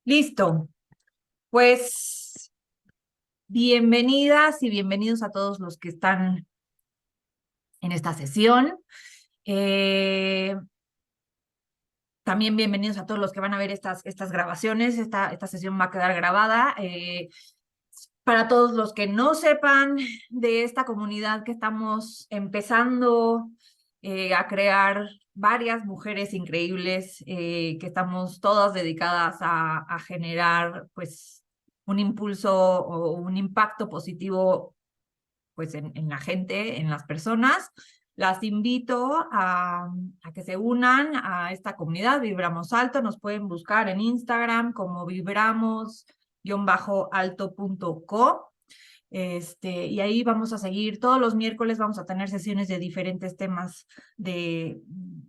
Listo. Pues bienvenidas y bienvenidos a todos los que están en esta sesión. Eh, También bienvenidos a todos los que van a ver estas grabaciones. Esta sesión va a quedar grabada. Para todos los que no sepan de esta comunidad que estamos empezando a crear varias mujeres increíbles, que estamos todas dedicadas a generar pues un impulso o un impacto positivo pues en la gente, en las personas. Las invito a que se unan a esta comunidad, Vibramos Alto. Nos pueden buscar en Instagram como vibramos-alto.co. Y ahí vamos a seguir. Todos los miércoles vamos a tener sesiones de diferentes temas de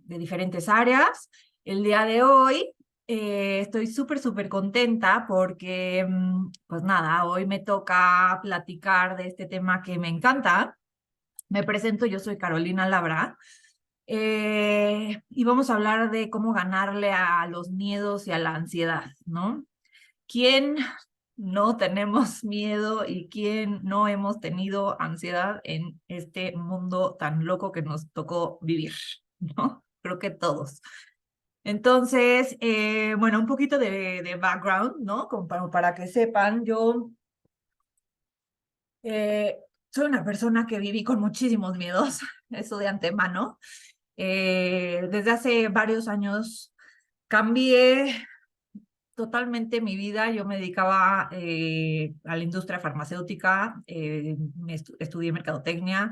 diferentes áreas. El día de hoy estoy súper contenta porque, pues nada, hoy me toca platicar de este tema que me encanta. Me presento, yo soy Carolina Labra, y vamos a hablar de cómo ganarle a los miedos y a la ansiedad, ¿no? ¿Quién no tenemos miedo y quién no hemos tenido ansiedad en este mundo tan loco que nos tocó vivir, ¿no? Creo que todos. Entonces, bueno, un poquito de background, ¿no? Como para que sepan, yo eh, soy una persona que viví con muchísimos miedos, eso de antemano. Desde hace varios años cambié totalmente mi vida. Yo me dedicaba a la industria farmacéutica, estudié mercadotecnia,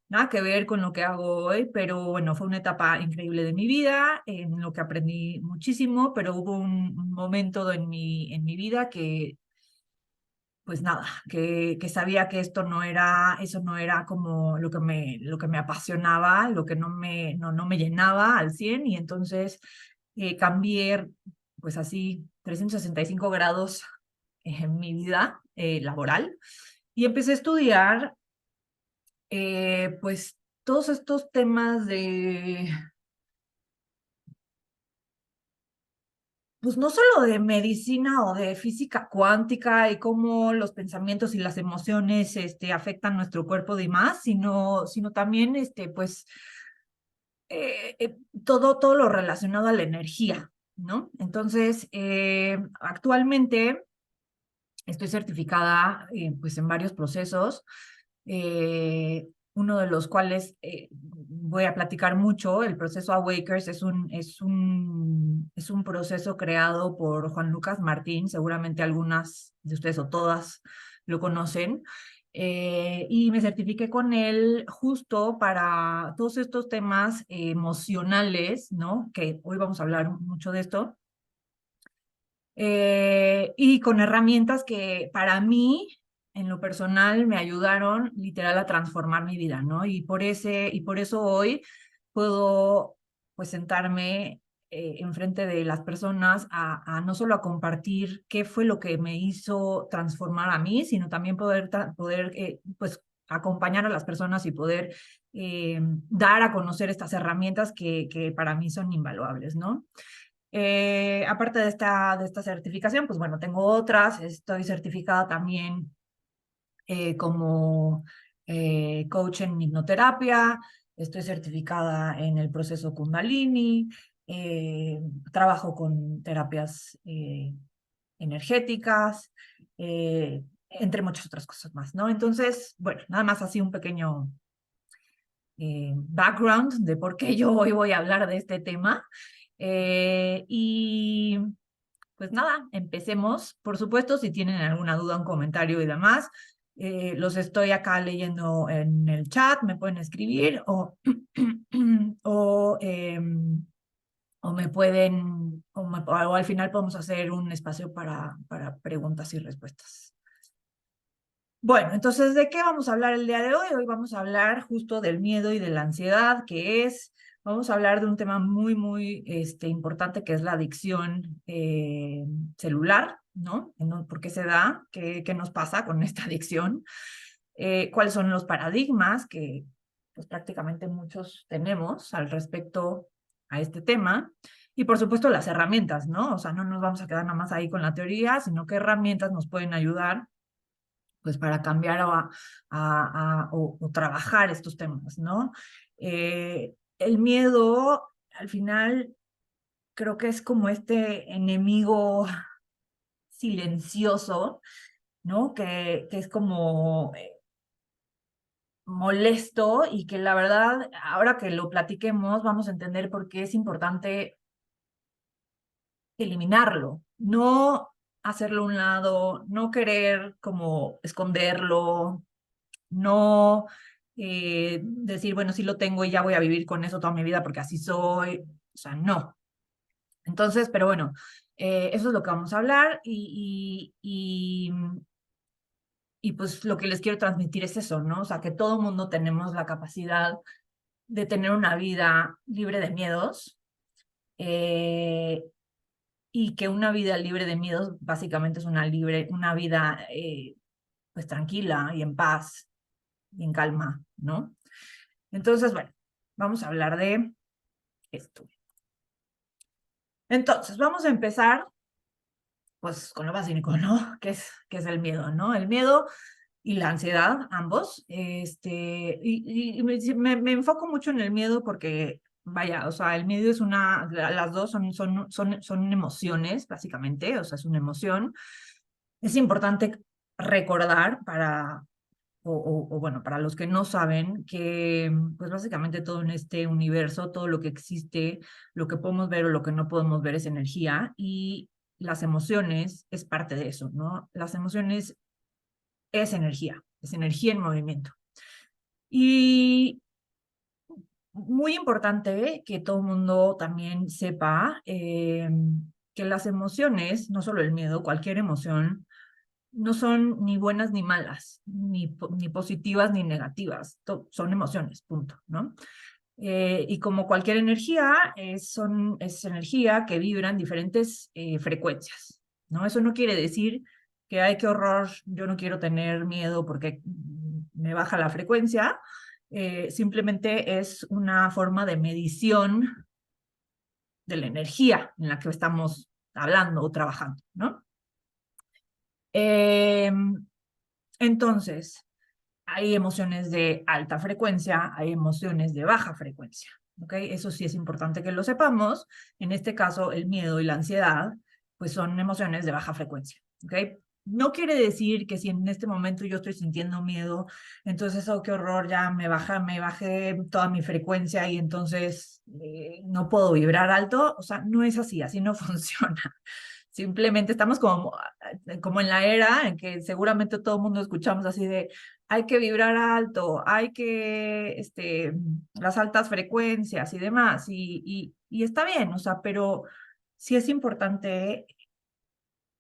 nada que ver con lo que hago hoy, pero bueno, fue una etapa increíble de mi vida, en lo que aprendí muchísimo, pero hubo un momento en mi vida que, pues nada, que sabía que eso no era como lo que me apasionaba, lo que no me llenaba al 100, y entonces cambié, pues así, 365 grados en mi vida laboral, y empecé a estudiar, pues, todos estos temas de, pues no solo de medicina o de física cuántica y cómo los pensamientos y las emociones afectan nuestro cuerpo y más, sino también pues todo lo relacionado a la energía, ¿no? Entonces, actualmente estoy certificada pues en varios procesos, uno de los cuales voy a platicar mucho. El proceso Awakers es un proceso creado por Juan Lucas Martín. Seguramente algunas de ustedes o todas lo conocen. Y me certifiqué con él justo para todos estos temas emocionales, ¿no? Que hoy vamos a hablar mucho de esto, y con herramientas que para mí, en lo personal, me ayudaron literal a transformar mi vida, ¿no? Y por eso hoy puedo, pues, sentarme enfrente de las personas a no solo a compartir qué fue lo que me hizo transformar a mí, sino también poder pues, acompañar a las personas y poder dar a conocer estas herramientas que para mí son invaluables, ¿no? Aparte de esta certificación, pues bueno, tengo otras. Estoy certificada también como coach en hipnoterapia. Estoy certificada en el proceso Kundalini. eh, Trabajo con terapias energéticas, entre muchas otras cosas más, ¿no? Entonces, bueno, nada más así un pequeño background de por qué yo hoy voy a hablar de este tema. Y pues nada, empecemos. Por supuesto, si tienen alguna duda, un comentario y demás, los estoy acá leyendo en el chat, me pueden escribir o, o me pueden, o al final podemos hacer un espacio para preguntas y respuestas. Bueno, entonces, ¿de qué vamos a hablar el día de hoy? Hoy vamos a hablar justo del miedo y de la ansiedad, vamos a hablar de un tema muy importante, que es la adicción celular, ¿no? ¿Por qué se da? ¿Qué nos pasa con esta adicción? ¿Cuáles son los paradigmas que pues prácticamente muchos tenemos al respecto a este tema? Y por supuesto las herramientas, ¿no? O sea, no nos vamos a quedar nada más ahí con la teoría, sino qué herramientas nos pueden ayudar pues para cambiar o trabajar estos temas, ¿no? El miedo, al final, creo que es como este enemigo silencioso, ¿no? Que es como molesto y que la verdad, ahora que lo platiquemos, vamos a entender por qué es importante eliminarlo, no hacerlo a un lado, no querer como esconderlo, no decir, bueno, sí lo tengo y ya voy a vivir con eso toda mi vida porque así soy, o sea, no. Entonces, pero bueno, eso es lo que vamos a hablar y pues lo que les quiero transmitir es eso, ¿no? O sea, que todo mundo tenemos la capacidad de tener una vida libre de miedos eh, y que una vida libre de miedos básicamente es una vida pues tranquila y en paz y en calma, ¿no? Entonces, bueno, vamos a hablar de esto. Entonces, vamos a empezar pues con lo básico, ¿no? ¿Qué es el miedo, ¿no? El miedo y la ansiedad, ambos. Me enfoco mucho en el miedo porque, vaya, o sea, el miedo es las dos son emociones, básicamente, o sea, es una emoción. Es importante recordar bueno, para los que no saben, que pues básicamente todo en este universo, todo lo que existe, lo que podemos ver o lo que no podemos ver es energía y las emociones es parte de eso, ¿no? Las emociones es energía en movimiento. Y muy importante que todo el mundo también sepa que las emociones, no solo el miedo, cualquier emoción, no son ni buenas ni malas, ni positivas ni negativas, son emociones, punto, ¿no? Y como cualquier energía, es energía que vibra en diferentes frecuencias, ¿no? Eso no quiere decir que, ay, qué horror, yo no quiero tener miedo porque me baja la frecuencia, simplemente es una forma de medición de la energía en la que estamos hablando o trabajando, ¿no? Eh, entonces, hay emociones de alta frecuencia, hay emociones de baja frecuencia, ¿ok? Eso sí es importante que lo sepamos. En este caso, el miedo y la ansiedad, pues son emociones de baja frecuencia, ¿ok? No quiere decir que si en este momento yo estoy sintiendo miedo, entonces, oh, qué horror, ya me bajé toda mi frecuencia y entonces no puedo vibrar alto. O sea, no es así no funciona. Simplemente estamos como en la era en que seguramente todo el mundo escuchamos así de hay que vibrar alto, hay que, las altas frecuencias y demás, y está bien, o sea, pero sí es importante,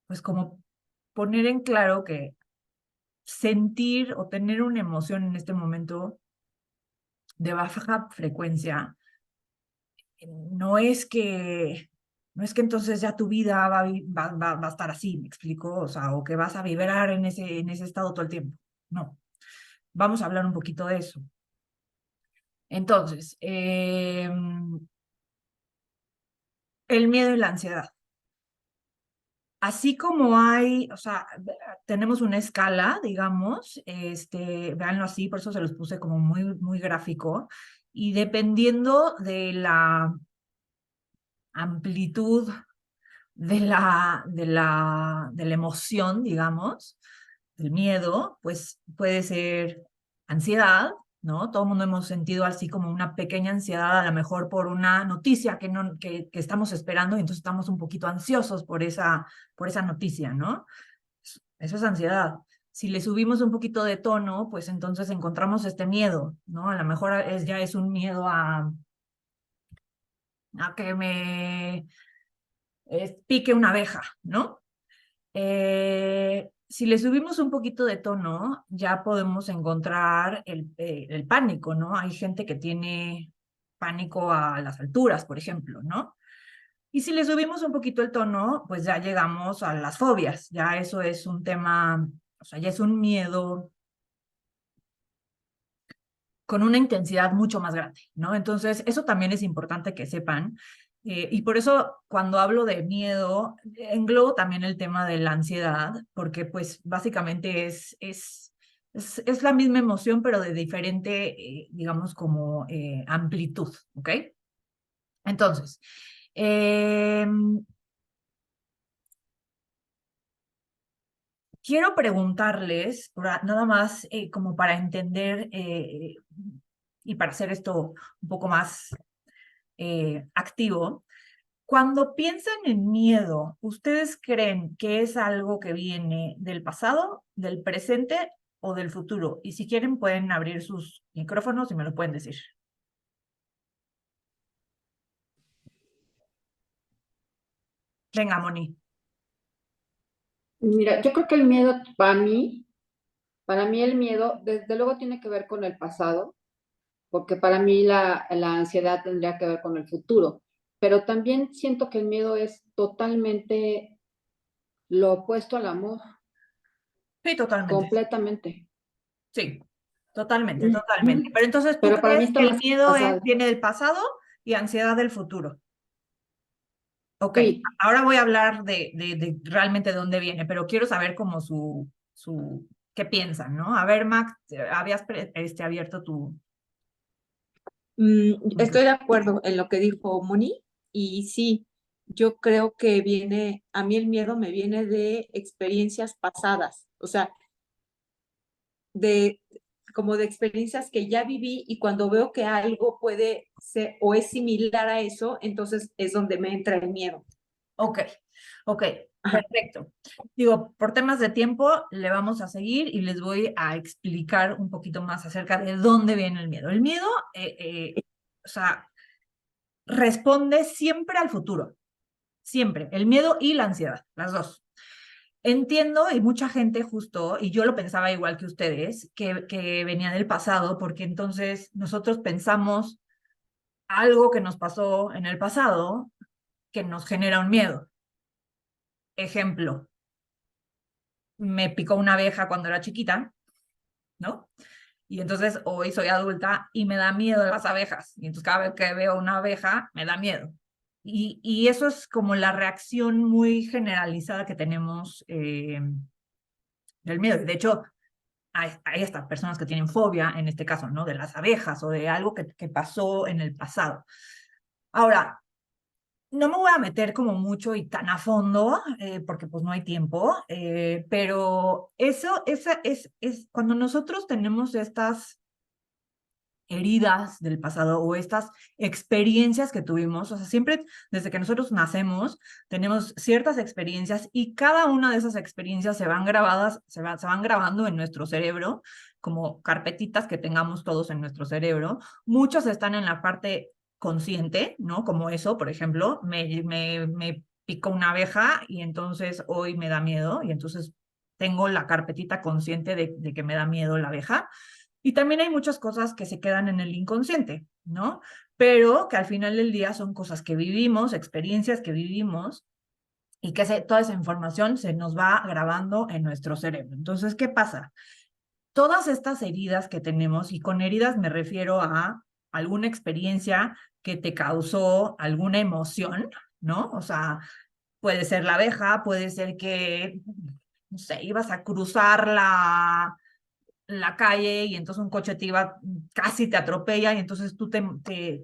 pues como poner en claro que sentir o tener una emoción en este momento de baja frecuencia, no es que, no es que entonces ya tu vida va a estar así, ¿me explico? O sea, o que vas a vibrar en ese estado todo el tiempo. No, vamos a hablar un poquito de eso. Entonces, el miedo y la ansiedad. Así como hay, o sea, tenemos una escala, digamos, véanlo así, por eso se los puse como muy, muy gráfico, y dependiendo de la amplitud de la emoción, digamos, del miedo, pues puede ser ansiedad, ¿no? Todo el mundo hemos sentido así como una pequeña ansiedad, a lo mejor por una noticia que estamos esperando y entonces estamos un poquito ansiosos por esa noticia, ¿no? Eso es ansiedad. Si le subimos un poquito de tono, pues entonces encontramos este miedo, ¿no? A lo mejor ya es un miedo a que me pique una abeja, ¿no? Si le subimos un poquito de tono, ya podemos encontrar el pánico, ¿no? Hay gente que tiene pánico a las alturas, por ejemplo, ¿no? Y si le subimos un poquito el tono, pues ya llegamos a las fobias, ya eso es un tema, o sea, ya es un miedo con una intensidad mucho más grande, ¿no? Entonces, eso también es importante que sepan. Y por eso cuando hablo de miedo, englobo también el tema de la ansiedad, porque pues básicamente es la misma emoción, pero de diferente, digamos, como amplitud, ¿ok? Entonces, eh, quiero preguntarles, nada más como para entender y para hacer esto un poco más activo. Cuando piensan en miedo, ¿ustedes creen que es algo que viene del pasado, del presente o del futuro? Y si quieren pueden abrir sus micrófonos y me lo pueden decir. Venga, Moni. Mira, yo creo que el miedo para mí el miedo desde luego tiene que ver con el pasado, porque para mí la ansiedad tendría que ver con el futuro, pero también siento que el miedo es totalmente lo opuesto al amor, Sí, totalmente. completamente. Sí, totalmente, totalmente. Ujú. Pero entonces, ¿tú Pero para mí crees está que el más miedo pasado. viene del pasado y ansiedad del futuro? Ok, Sí, ahora voy a hablar de realmente de dónde viene, pero quiero saber como qué piensan, ¿no? A ver, Max, habías abierto tu Estoy de micrófono. acuerdo en lo que dijo Moni y sí, yo creo que a mí el miedo me viene de experiencias pasadas, o sea, de como de experiencias que ya viví y cuando veo que algo puede ser o es similar a eso, entonces es donde me entra el miedo. Ok, ok, Ajá. perfecto. Digo, por temas de tiempo le vamos a seguir y les voy a explicar un poquito más acerca de dónde viene el miedo. El miedo, o sea, responde siempre al futuro, siempre, el miedo y la ansiedad, las dos. Entiendo, y mucha gente justo, y yo lo pensaba igual que ustedes, que venía del pasado, porque entonces nosotros pensamos algo que nos pasó en el pasado que nos genera un miedo. Ejemplo, me picó una abeja cuando era chiquita, ¿no? Y entonces hoy soy adulta y me da miedo las abejas. Y entonces cada vez que veo una abeja, me da miedo. Y eso es como la reacción muy generalizada que tenemos del miedo. De hecho, hay estas personas que tienen fobia, en este caso, ¿no? De las abejas o de algo que pasó en el pasado. Ahora, no me voy a meter como mucho y tan a fondo, porque pues no hay tiempo, pero esa es cuando nosotros tenemos estas heridas del pasado o estas experiencias que tuvimos, o sea, siempre desde que nosotros nacemos tenemos ciertas experiencias y cada una de esas experiencias se van grabadas, se van grabando en nuestro cerebro como carpetitas que tengamos todos en nuestro cerebro. Muchas están en la parte consciente, ¿no? Como eso, por ejemplo, me picó una abeja y entonces hoy me da miedo y entonces tengo la carpetita consciente de que me da miedo la abeja. Y también hay muchas cosas que se quedan en el inconsciente, ¿no? Pero que al final del día son cosas que vivimos, experiencias que vivimos y que toda esa información se nos va grabando en nuestro cerebro. Entonces, ¿qué pasa? Todas estas heridas que tenemos, y con heridas me refiero a alguna experiencia que te causó alguna emoción, ¿no? O sea, puede ser la abeja, puede ser que, no sé, ibas a cruzar la calle y entonces un coche te iba, casi te atropella y entonces tú te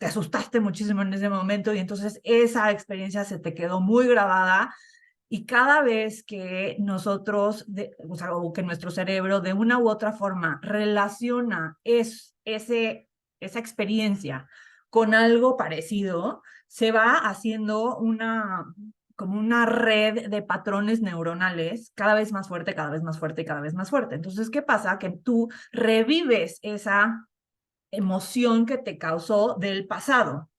asustaste muchísimo en ese momento y entonces esa experiencia se te quedó muy grabada y cada vez que nosotros, o sea, o que nuestro cerebro de una u otra forma relaciona esa experiencia con algo parecido, se va haciendo como una red de patrones neuronales cada vez más fuerte, cada vez más fuerte y cada vez más fuerte. Entonces, ¿qué pasa? Que tú revives esa emoción que te causó del pasado.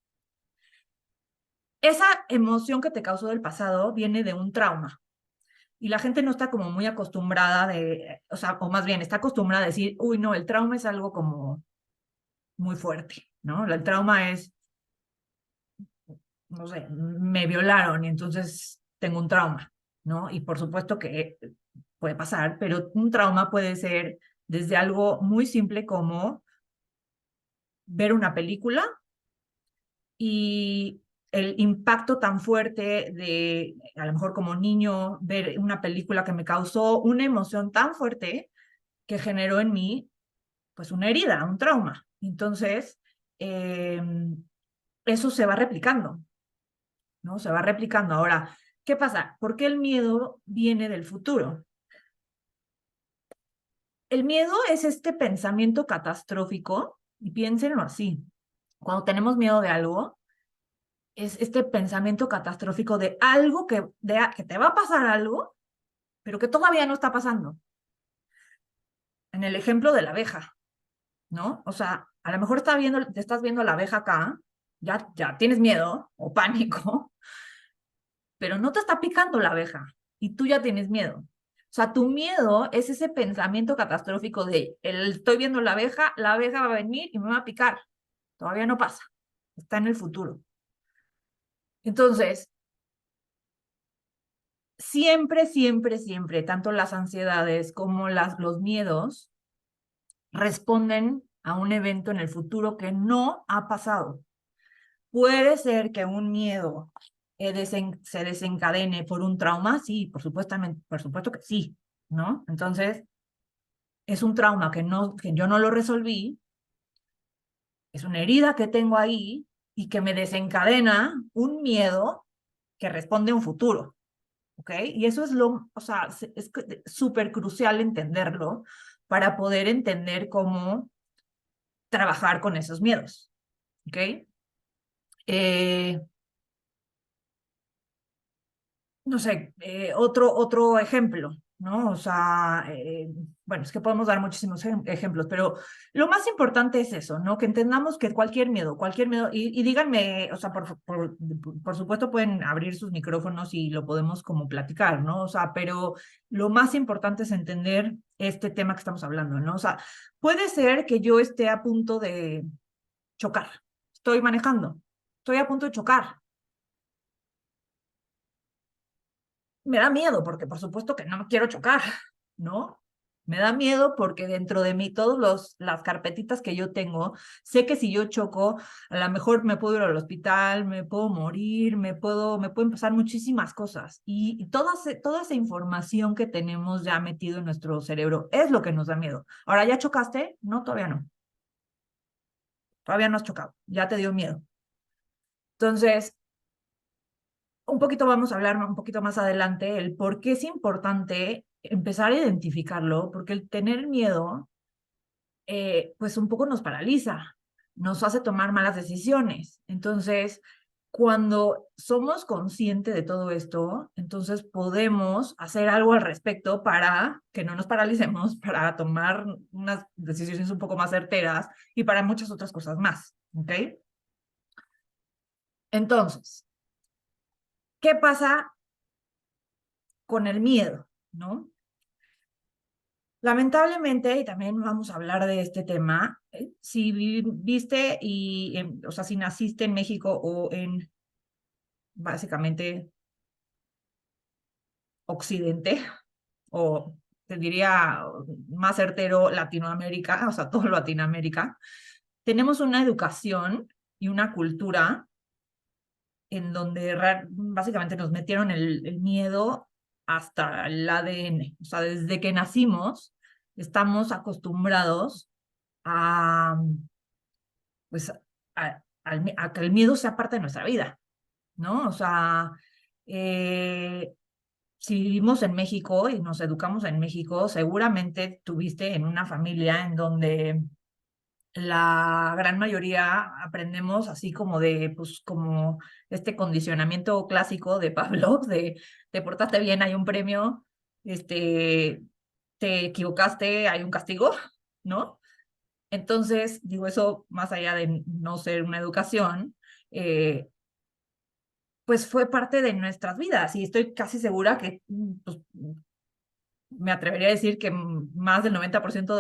Esa emoción que te causó del pasado viene de un trauma. Y la gente no está como muy acostumbrada o sea, o más bien está acostumbrada a decir, uy, no, el trauma es algo como muy fuerte, ¿no? El trauma es, no sé, me violaron y entonces tengo un trauma, ¿no? Y por supuesto que puede pasar, pero un trauma puede ser desde algo muy simple como ver una película y el impacto tan fuerte de, a lo mejor como niño, ver una película que me causó una emoción tan fuerte que generó en mí, pues, una herida, un trauma. Entonces, eh, eso se va replicando, ¿no? Se va replicando. Ahora, ¿qué pasa? ¿Por qué el miedo viene del futuro? El miedo es este pensamiento catastrófico, y piénsenlo así. Cuando tenemos miedo de algo, es este pensamiento catastrófico de algo que te va a pasar algo, pero que todavía no está pasando. En el ejemplo de la abeja, ¿no? O sea, a lo mejor te estás viendo la abeja acá, ya tienes miedo o pánico, pero no te está picando la abeja y tú ya tienes miedo. O sea, tu miedo es ese pensamiento catastrófico de estoy viendo la abeja va a venir y me va a picar. Todavía no pasa, está en el futuro. Entonces, siempre, siempre, siempre, tanto las ansiedades como los miedos responden a un evento en el futuro que no ha pasado. Puede ser que un miedo se desencadene por un trauma, sí, por supuesto que sí, ¿no? Entonces, es un trauma que yo no lo resolví, es una herida que tengo ahí y que me desencadena un miedo que responde a un futuro, ¿ok? Y eso es o sea, es súper crucial entenderlo para poder entender cómo trabajar con esos miedos, ¿ok? Eh, no sé, otro ejemplo, ¿no? O sea, bueno, es que podemos dar muchísimos ejemplos, pero lo más importante es eso, ¿no? Que entendamos que cualquier miedo, y díganme, o sea, por supuesto pueden abrir sus micrófonos y lo podemos como platicar, ¿no? O sea, pero lo más importante es entender este tema que estamos hablando, ¿no? O sea, puede ser que yo esté a punto de chocar, estoy manejando, estoy a punto de chocar. Me da miedo porque por supuesto que no me quiero chocar, ¿no? Me da miedo porque dentro de mí las carpetitas que yo tengo, sé que si yo choco, a lo mejor me puedo ir al hospital, me puedo morir, me pueden pasar muchísimas cosas. Y toda esa información que tenemos ya metido en nuestro cerebro es lo que nos da miedo. Ahora, ¿ya chocaste? No, todavía no. Todavía no has chocado, ya te dio miedo. Entonces, un poquito vamos a hablar un poquito más adelante el por qué es importante empezar a identificarlo, porque el tener miedo, pues un poco nos paraliza, nos hace tomar malas decisiones. Entonces, cuando somos conscientes de todo esto, entonces podemos hacer algo al respecto para que no nos paralicemos, para tomar unas decisiones un poco más certeras y para muchas otras cosas más, ¿ok? Entonces, ¿qué pasa con el miedo, no? Lamentablemente, y también vamos a hablar de este tema, si viste o sea, si naciste en México o en básicamente Occidente, o te diría más certero Latinoamérica, o sea, todo Latinoamérica, tenemos una educación y una cultura en donde básicamente nos metieron el miedo hasta el ADN. O sea, desde que nacimos estamos acostumbrados a, pues, a que el miedo sea parte de nuestra vida, ¿no? O sea, eh, si vivimos en México y nos educamos en México, seguramente tuviste en una familia en donde la gran mayoría aprendemos así como pues como este condicionamiento clásico de Pavlov, de te portaste bien, hay un premio, te equivocaste, hay un castigo, ¿no? Entonces, digo, eso más allá de no ser una educación, eh, pues fue parte de nuestras vidas y estoy casi segura que pues, me atrevería a decir que más del 90%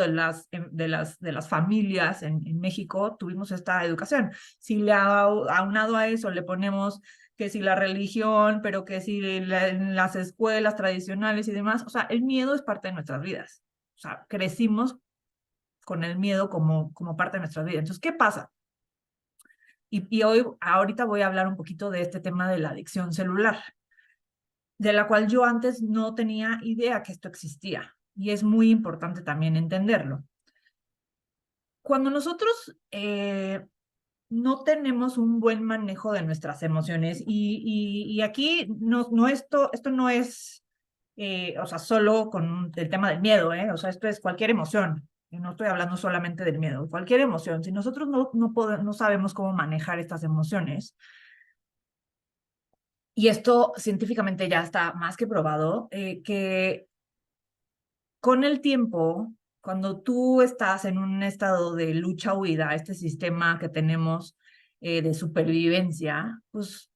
de las familias en México tuvimos esta educación. Si aunado a eso le ponemos que si la religión, pero que si en las escuelas tradicionales y demás, o sea, el miedo es parte de nuestras vidas. O sea, crecimos con el miedo como parte de nuestras vidas. Entonces, ¿qué pasa? Y ahorita voy a hablar un poquito de este tema de la adicción celular, de la cual yo antes no tenía idea que esto existía. Y es muy importante también entenderlo. Cuando nosotros no tenemos un buen manejo de nuestras emociones, y aquí esto no es, o sea, solo con el tema del miedo, o sea, esto es cualquier emoción. Y no estoy hablando solamente del miedo, cualquier emoción. Si nosotros no sabemos cómo manejar estas emociones, y esto científicamente ya está más que probado, que con el tiempo, cuando tú estás en un estado de lucha-huida, este sistema que tenemos de supervivencia, pues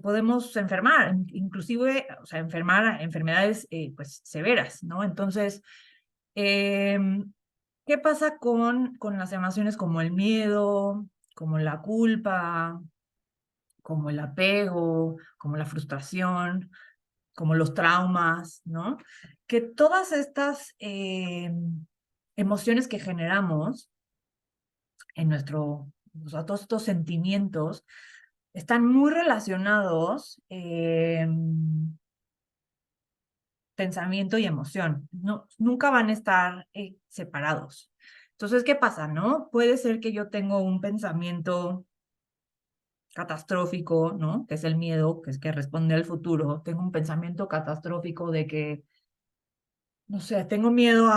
podemos enfermar, inclusive, o sea, enfermedades pues severas, ¿no? Entonces, eh, ¿qué pasa con las emociones como el miedo, como la culpa, como el apego, como la frustración, como los traumas, ¿no? Que todas estas emociones que generamos en o sea, todos estos sentimientos están muy relacionados pensamiento y emoción. No, nunca van a estar separados. Entonces, ¿qué pasa, no? Puede ser que yo tengo un pensamiento catastrófico, ¿no? Que es el miedo, que es que responde al futuro. Tengo un pensamiento catastrófico de que no sé, tengo miedo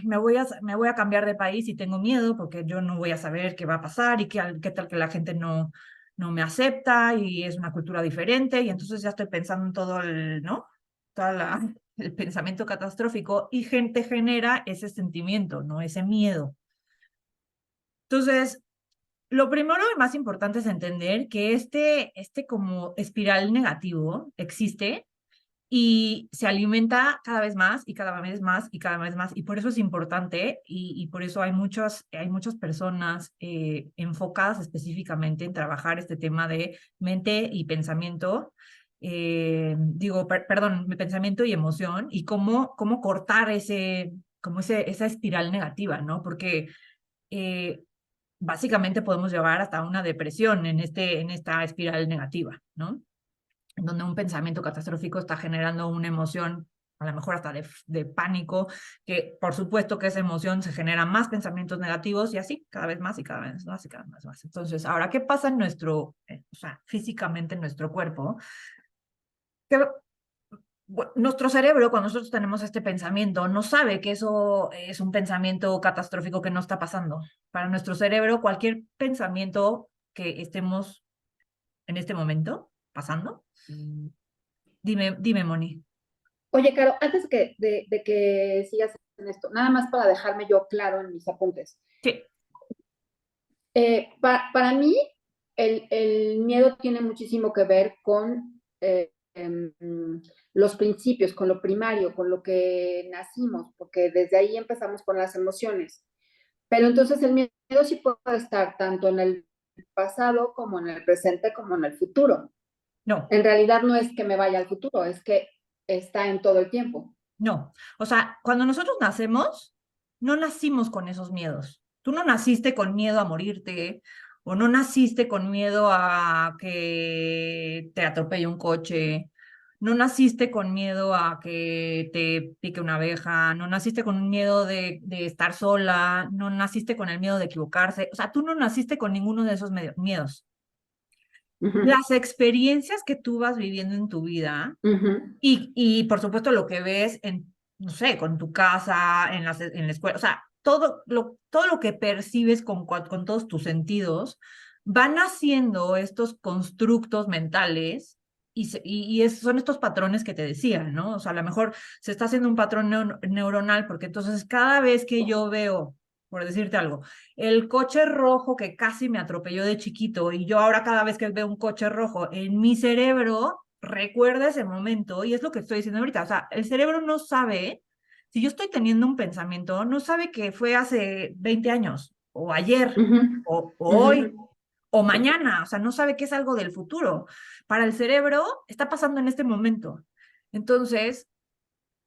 me voy a cambiar de país y tengo miedo porque yo no voy a saber qué va a pasar y qué tal que la gente no me acepta y es una cultura diferente y entonces ya estoy pensando en todo ¿no? El pensamiento catastrófico y gente genera ese sentimiento, ¿no? Ese miedo. Entonces, lo primero y más importante es entender que este como espiral negativo existe y se alimenta cada vez más y cada vez más y cada vez más. Y por eso es importante y por eso hay muchas personas enfocadas específicamente en trabajar este tema de mente y pensamiento. Perdón, pensamiento y emoción y cómo cortar esa espiral negativa, ¿no? Porque básicamente podemos llevar hasta una depresión en esta espiral negativa, ¿no? En donde un pensamiento catastrófico está generando una emoción, a lo mejor hasta de pánico, que por supuesto que esa emoción se genera más pensamientos negativos y así, cada vez más y cada vez más y cada vez más. Entonces, ahora, ¿qué pasa en o sea, físicamente en nuestro cuerpo? Que, nuestro cerebro, cuando nosotros tenemos este pensamiento, no sabe que eso es un pensamiento catastrófico que no está pasando. Para nuestro cerebro, cualquier pensamiento que estemos en este momento pasando, dime, Moni. Oye, Caro, antes de que sigas en esto, nada más para dejarme yo claro en mis apuntes. Sí, Para mí, el miedo tiene muchísimo que ver con los principios, con lo primario, con lo que nacimos, porque desde ahí empezamos con las emociones. Pero entonces el miedo sí puede estar tanto en el pasado como en el presente como en el futuro. no, En realidad no es que me vaya al futuro, es que está en todo el tiempo. no. O sea, cuando nosotros nacemos, no nacimos con esos miedos. Tú no naciste con miedo a morirte o no naciste con miedo a que te atropelle un coche. No naciste con miedo a que te pique una abeja, no naciste con miedo de estar sola, no naciste con el miedo de equivocarse. O sea, tú no naciste con ninguno de esos miedos. Ujú, Las experiencias que tú vas viviendo en tu vida ujú, y por supuesto lo que ves no sé, con tu casa, en la escuela, o sea, todo lo que percibes con todos tus sentidos, van haciendo estos constructos mentales son estos patrones que te decía, ¿no? O sea, a lo mejor se está haciendo un patrón neuronal porque entonces cada vez que yo veo, por decirte algo, el coche rojo que casi me atropelló de chiquito y yo ahora cada vez que veo un coche rojo en mi cerebro, recuerda ese momento y es lo que estoy diciendo ahorita. O sea, el cerebro no sabe, si yo estoy teniendo un pensamiento, no sabe que fue hace 20 años o ayer ujú, o ujú. hoy o mañana. O sea, no sabe que es algo del futuro. Para el cerebro está pasando en este momento. Entonces,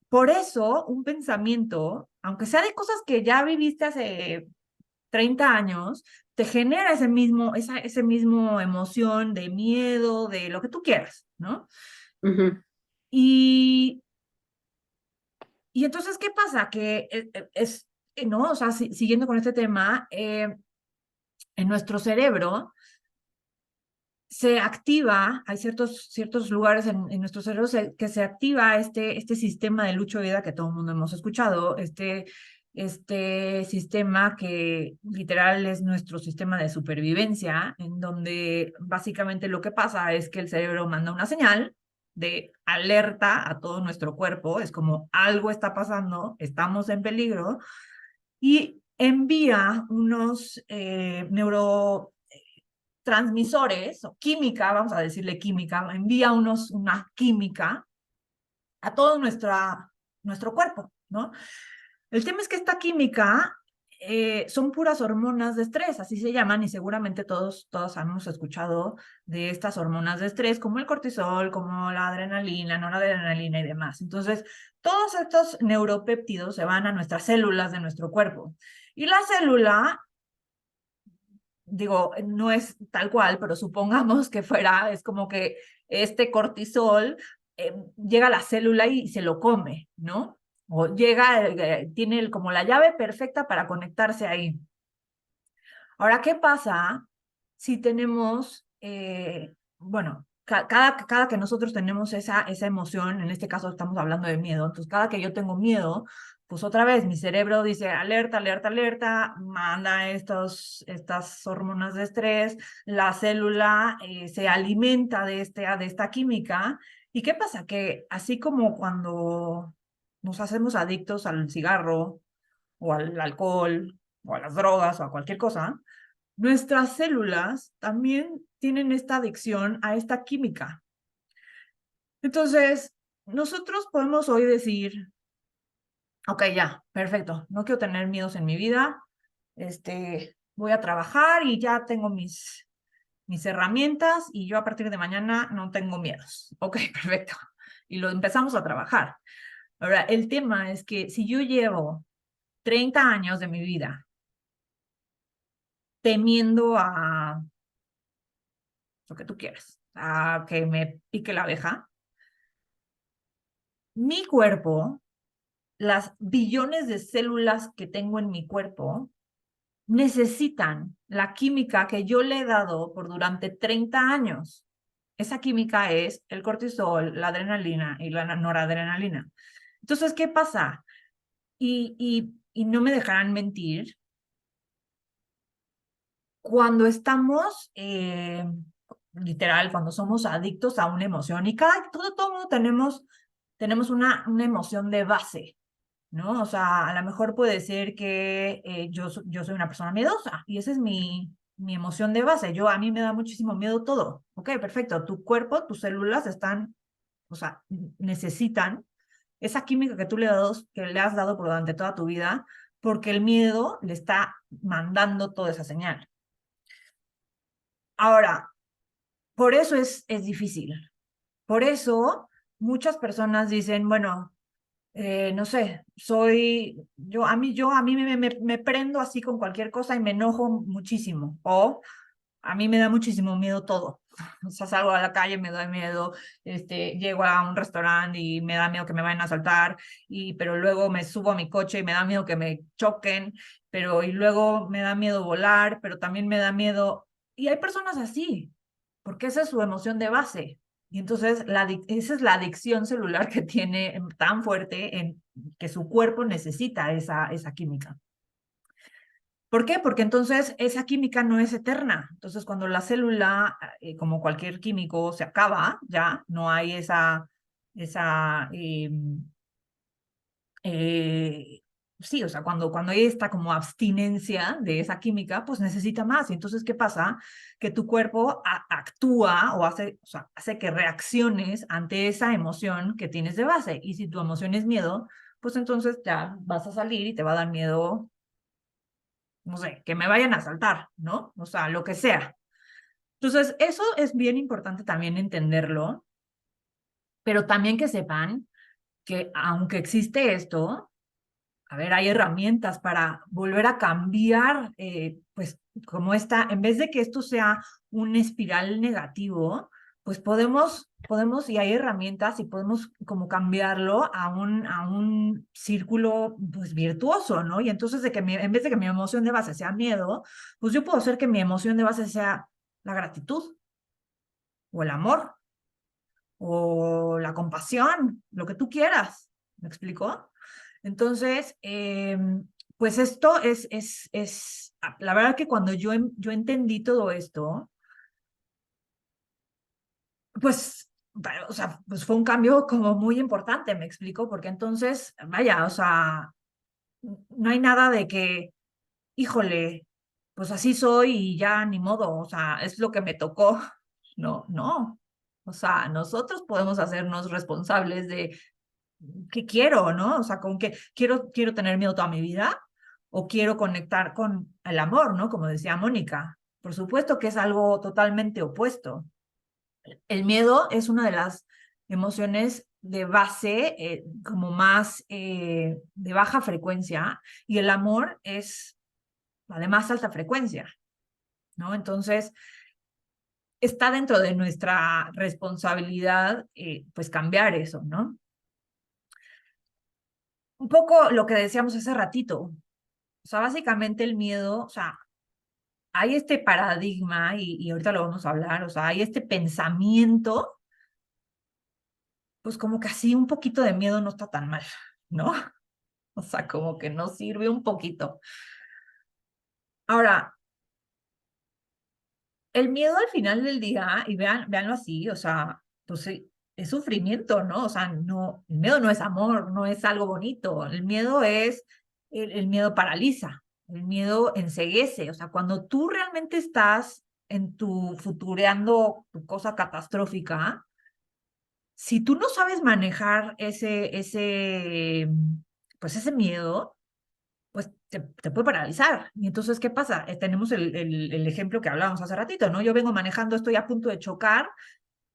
por eso un pensamiento, aunque sea de cosas que ya viviste hace 30 años, te genera ese mismo emoción de miedo, de lo que tú quieras, ¿no? Ujú. Y, y entonces, ¿qué pasa? Que ¿no? O sea, siguiendo con este tema, en nuestro cerebro se activa, hay ciertos lugares en nuestro cerebro que se activa este sistema de lucha o vida que todo el mundo hemos escuchado, este sistema que literal es nuestro sistema de supervivencia, en donde básicamente lo que pasa es que el cerebro manda una señal de alerta a todo nuestro cuerpo, es como algo está pasando, estamos en peligro, y envía unos neurotransmisores o química, vamos a decirle química, envía una química a todo nuestro cuerpo, ¿no? El tema es que esta química son puras hormonas de estrés, así se llaman, y seguramente todos hemos escuchado de estas hormonas de estrés, como el cortisol, como la adrenalina, noradrenalina y demás. Entonces, todos estos neuropéptidos se van a nuestras células de nuestro cuerpo. Y la célula, digo, no es tal cual, pero supongamos que fuera, es como que este cortisol llega a la célula y se lo come, ¿no? O llega, tiene como la llave perfecta para conectarse ahí. Ahora, ¿qué pasa si tenemos, bueno, cada que nosotros tenemos esa emoción, en este caso estamos hablando de miedo, entonces cada que yo tengo miedo, pues otra vez mi cerebro dice alerta, alerta, alerta, manda estas hormonas de estrés, la célula se alimenta de esta química. ¿Y qué pasa? Que así como cuando nos hacemos adictos al cigarro o al alcohol o a las drogas o a cualquier cosa, nuestras células también tienen esta adicción a esta química. Entonces, nosotros podemos hoy decir, ok, ya, perfecto, no quiero tener miedos en mi vida, voy a trabajar y ya tengo mis herramientas y yo a partir de mañana no tengo miedos. Ok, perfecto. Y lo empezamos a trabajar. Ahora, el tema es que si yo llevo 30 años de mi vida temiendo a lo que tú quieras, a que me pique la abeja, mi cuerpo, las billones de células que tengo en mi cuerpo, necesitan la química que yo le he dado por durante 30 años. Esa química es el cortisol, la adrenalina y la noradrenalina. Entonces, ¿qué pasa? Y no me dejarán mentir, cuando estamos, literal, cuando somos adictos a una emoción, y todo mundo tenemos una emoción de base, ¿no? O sea, a lo mejor puede ser que yo soy una persona miedosa y esa es mi emoción de base. A mí me da muchísimo miedo todo. Ok, perfecto. Tu cuerpo, tus células están, o sea, necesitan esa química que le has dado por durante toda tu vida, porque el miedo le está mandando toda esa señal. Ahora, por eso es difícil. Por eso muchas personas dicen, bueno, no sé, a mí me prendo así con cualquier cosa y me enojo muchísimo. O a mí me da muchísimo miedo todo. O sea, salgo a la calle, me da miedo, llego a un restaurante y me da miedo que me vayan a asaltar, pero luego me subo a mi coche y me da miedo que me choquen, y luego me da miedo volar, pero también me da miedo. Y hay personas así, porque esa es su emoción de base. Y entonces esa es la adicción celular que tiene tan fuerte en que su cuerpo necesita esa química. ¿Por qué? Porque entonces esa química no es eterna. Entonces, cuando la célula, como cualquier químico, se acaba, ya no hay esa sí, o sea, cuando hay esta como abstinencia de esa química, pues necesita más. Y entonces, ¿qué pasa? Que tu cuerpo actúa o sea, hace que reacciones ante esa emoción que tienes de base. Y si tu emoción es miedo, pues entonces ya vas a salir y te va a dar miedo, no sé, que me vayan a asaltar, ¿no? O sea, lo que sea. Entonces, eso es bien importante también entenderlo, pero también que sepan que aunque existe esto, a ver, hay herramientas para volver a cambiar, pues, como esta, en vez de que esto sea un espiral negativo, pues podemos, y hay herramientas y podemos como cambiarlo a un círculo pues virtuoso, ¿no? Y entonces en vez de que mi emoción de base sea miedo, pues yo puedo hacer que mi emoción de base sea la gratitud o el amor o la compasión, lo que tú quieras. ¿Me explico? Entonces, pues esto la verdad que cuando yo entendí todo esto, pues, o sea, pues fue un cambio como muy importante, me explico, porque entonces, vaya, o sea, no hay nada de que, híjole, pues así soy y ya ni modo, o sea, es lo que me tocó. No, no. O sea, nosotros podemos hacernos responsables de qué quiero, ¿no? O sea, con que quiero tener miedo toda mi vida o quiero conectar con el amor, ¿no? Como decía Mónica. Por supuesto que es algo totalmente opuesto. El miedo es una de las emociones de base, como más de baja frecuencia, y el amor es la de más alta frecuencia, ¿no? Entonces, está dentro de nuestra responsabilidad, pues cambiar eso, ¿no? Un poco lo que decíamos hace ratito, o sea, básicamente el miedo, o sea, hay este paradigma, y ahorita lo vamos a hablar, o sea, hay este pensamiento, pues como que así un poquito de miedo no está tan mal, ¿no? O sea, como que nos sirve un poquito. Ahora, el miedo al final del día, y véanlo así, o sea, pues es sufrimiento, ¿no? O sea, no, el miedo no es amor, no es algo bonito. El miedo el miedo paraliza, el miedo enceguece. O sea, cuando tú realmente estás en tu futureando tu cosa catastrófica, si tú no sabes manejar pues ese miedo, pues te puede paralizar. Y entonces, ¿qué pasa? Tenemos el ejemplo que hablábamos hace ratito, ¿no? Yo vengo manejando, estoy a punto de chocar,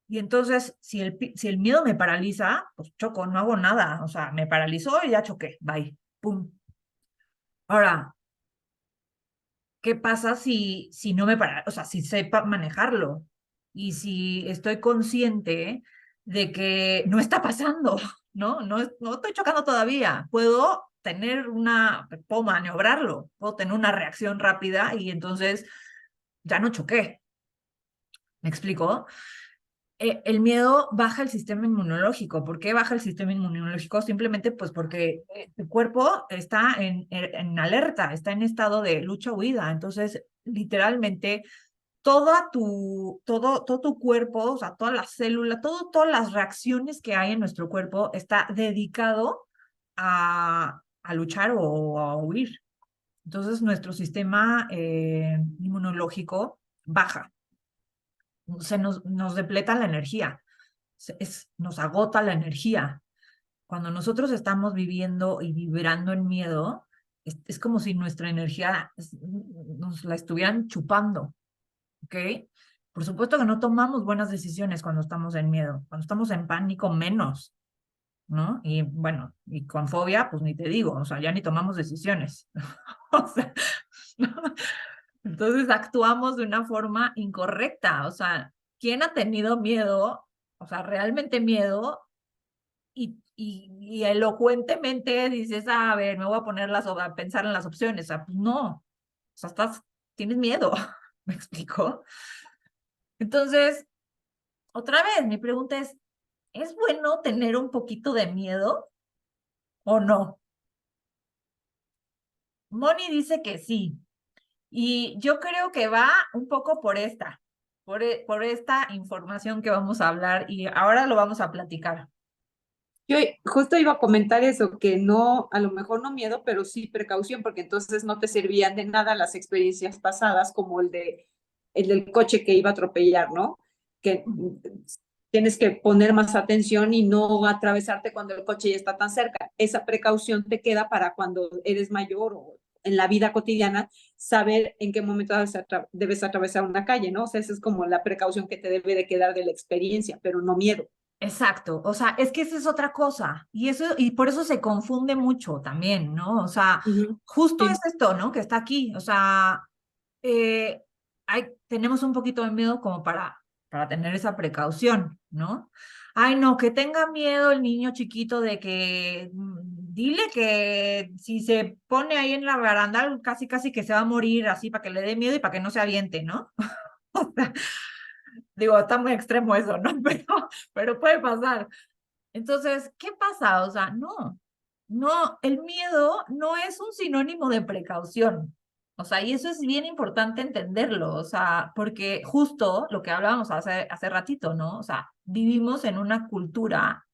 y entonces, si el miedo me paraliza, pues choco, no hago nada. O sea, me paralizó y ya choqué, bye, pum. Ahora, ¿qué pasa si no me para, o sea, si sepa manejarlo? Y si estoy consciente de que no está pasando, ¿no? No estoy chocando todavía. Puedo maniobrarlo, puedo tener una reacción rápida y entonces ya no choqué. ¿Me explico? El miedo baja el sistema inmunológico. ¿Por qué baja el sistema inmunológico? Simplemente pues porque tu cuerpo está en alerta, está en estado de lucha-huida. Entonces, literalmente, todo tu cuerpo, o sea, todas las células, todas las reacciones que hay en nuestro cuerpo está dedicado a luchar o a huir. Entonces, nuestro sistema inmunológico baja, nos depleta la energía, nos agota la energía. Cuando nosotros estamos viviendo y vibrando en miedo, es como si nuestra energía nos la estuvieran chupando, ¿ok? Por supuesto que no tomamos buenas decisiones cuando estamos en miedo, cuando estamos en pánico menos, ¿no? Y bueno, y con fobia, pues ni te digo, o sea, ya ni tomamos decisiones. O sea, ¿no? Entonces actuamos de una forma incorrecta, o sea, ¿quién ha tenido miedo, o sea, realmente miedo, y elocuentemente dices, a ver, me voy a poner a pensar en las opciones? O sea, pues no, o sea, tienes miedo, ¿me explico? Entonces, otra vez, mi pregunta ¿es bueno tener un poquito de miedo o no? Moni dice que sí, y yo creo que va un poco por esta información que vamos a hablar y ahora lo vamos a platicar. Yo justo iba a comentar eso, que no, a lo mejor no miedo, pero sí precaución, porque entonces no te servían de nada las experiencias pasadas, como el del coche que iba a atropellar, ¿no? Que tienes que poner más atención y no atravesarte cuando el coche ya está tan cerca. Esa precaución te queda para cuando eres mayor o en la vida cotidiana, saber en qué momento debes atravesar una calle, ¿no? O sea, esa es como la precaución que te debe de quedar de la experiencia, pero no miedo. Exacto, o sea, es que esa es otra cosa, y por eso se confunde mucho también, ¿no? O sea, Uh -huh. justo es Sí. esto, ¿no? Que está aquí, o sea, eh, tenemos un poquito de miedo como para tener esa precaución, ¿no? Ay, no, que tenga miedo el niño chiquito de que, dile que si se pone ahí en la barandal, casi casi que se va a morir así para que le dé miedo y para que no se aviente, ¿no? O sea, digo, está muy extremo eso, ¿no? Pero puede pasar. Entonces, ¿qué pasa? O sea, no, el miedo no es un sinónimo de precaución. O sea, y eso es bien importante entenderlo, o sea, porque justo lo que hablábamos hace ratito, ¿no? O sea, vivimos en una cultura,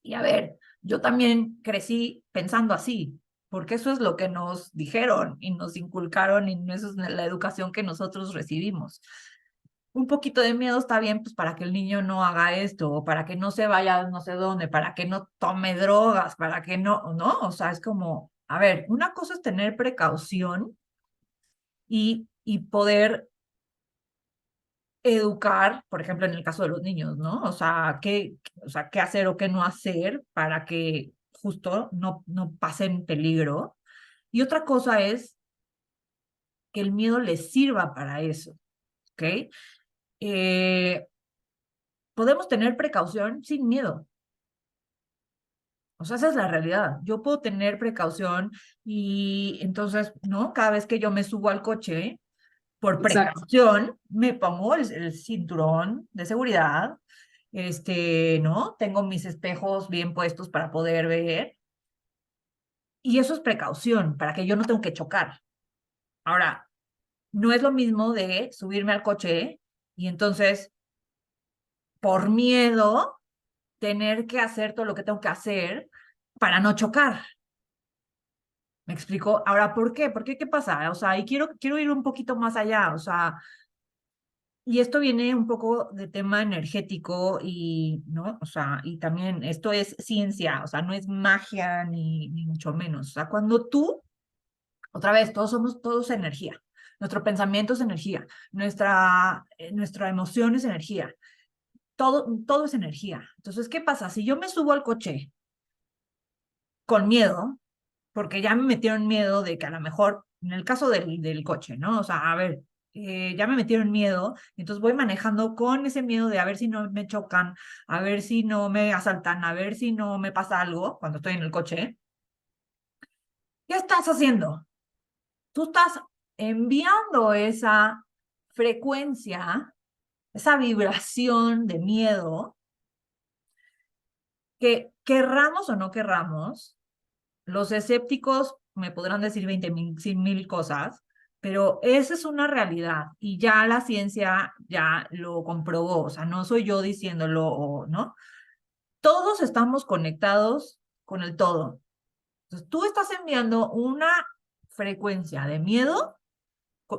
y a ver, yo también crecí pensando así, porque eso es lo que nos dijeron y nos inculcaron y eso es la educación que nosotros recibimos. Un poquito de miedo está bien, pues para que el niño no haga esto, o para que no se vaya no sé dónde, para que no tome drogas, para que no, ¿no? O sea, es como, a ver, una cosa es tener precaución y poder educar, por ejemplo, en el caso de los niños, ¿no? O sea, qué hacer o qué no hacer para que justo no pasen peligro. Y otra cosa es que el miedo les sirva para eso, ¿ok? Eh, Podemos tener precaución sin miedo. O sea, esa es la realidad. Yo puedo tener precaución y entonces, ¿no? Cada vez que yo me subo al coche, por Exacto. precaución, me pongo el cinturón de seguridad, ¿no? Tengo mis espejos bien puestos para poder ver. Y eso es precaución, para que yo no tenga que chocar. Ahora, no es lo mismo de subirme al coche y entonces, por miedo, tener que hacer todo lo que tengo que hacer para no chocar. ¿Me explico? Ahora, ¿por qué? ¿Por qué? ¿Qué pasa? O sea, y quiero ir un poquito más allá, o sea, y esto viene un poco de tema energético y, ¿no? O sea, y también esto es ciencia, o sea, no es magia ni mucho menos. O sea, cuando tú, otra vez, todos energía. Nuestro pensamiento es energía, nuestra emoción es energía, todo es energía. Entonces, ¿qué pasa? Si yo me subo al coche con miedo, porque ya me metieron miedo de que a lo mejor, en el caso del coche, ¿no? O sea, a ver, ya me metieron miedo, entonces voy manejando con ese miedo de a ver si no me chocan, a ver si no me asaltan, a ver si no me pasa algo cuando estoy en el coche. ¿Qué estás haciendo? Tú estás enviando esa frecuencia, esa vibración de miedo, que querramos o no querramos. Los escépticos me podrán decir 20,000, 100,000 cosas, pero esa es una realidad y ya la ciencia ya lo comprobó, o sea, no soy yo diciéndolo, ¿no? Todos estamos conectados con el todo. Entonces, tú estás enviando una frecuencia de miedo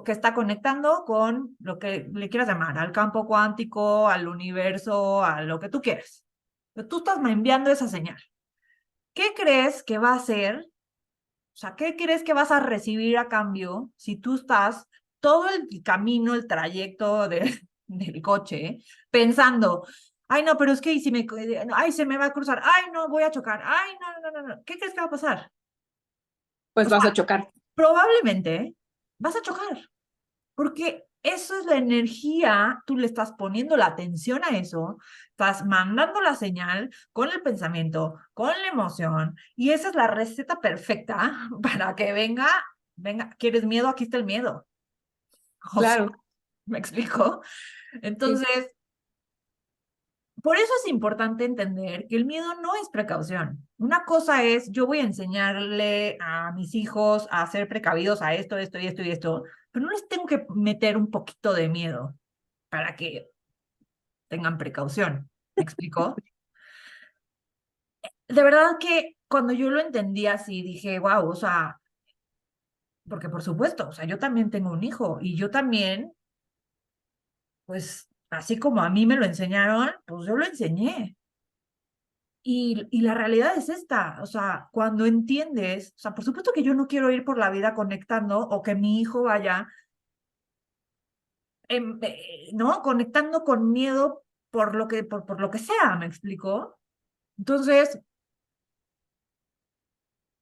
que está conectando con lo que le quieras llamar, al campo cuántico, al universo, a lo que tú quieras. Pero tú estás enviando esa señal. ¿Qué crees que va a hacer? O sea, ¿qué crees que vas a recibir a cambio si tú estás todo el camino, el trayecto del coche, pensando, ay, no, pero es que si me, ay, se me va a cruzar, ay, no, voy a chocar, ay, no. ¿Qué crees que va a pasar? Pues O vas a sea, chocar. probablemente vas a chocar, porque eso es la energía, tú le estás poniendo la atención a eso, estás mandando la señal con el pensamiento, con la emoción, y esa es la receta perfecta para que venga, ¿quieres miedo? Aquí está el miedo. O sea, Claro. ¿me explico? Sí. Entonces, por eso es importante entender que el miedo no es precaución. Una cosa es, yo voy a enseñarle a mis hijos a ser precavidos a esto y esto, pero no les tengo que meter un poquito de miedo para que tengan precaución. ¿Me explico? De verdad que cuando yo lo entendí así, dije, wow, o sea, porque por supuesto, o sea, yo también tengo un hijo y yo también, pues, así como a mí me lo enseñaron, pues yo lo enseñé. Y la realidad es esta, o sea, cuando entiendes, o sea, por supuesto que yo no quiero ir por la vida conectando o que mi hijo vaya, ¿no? Conectando con miedo por lo que sea, ¿me explico? Entonces,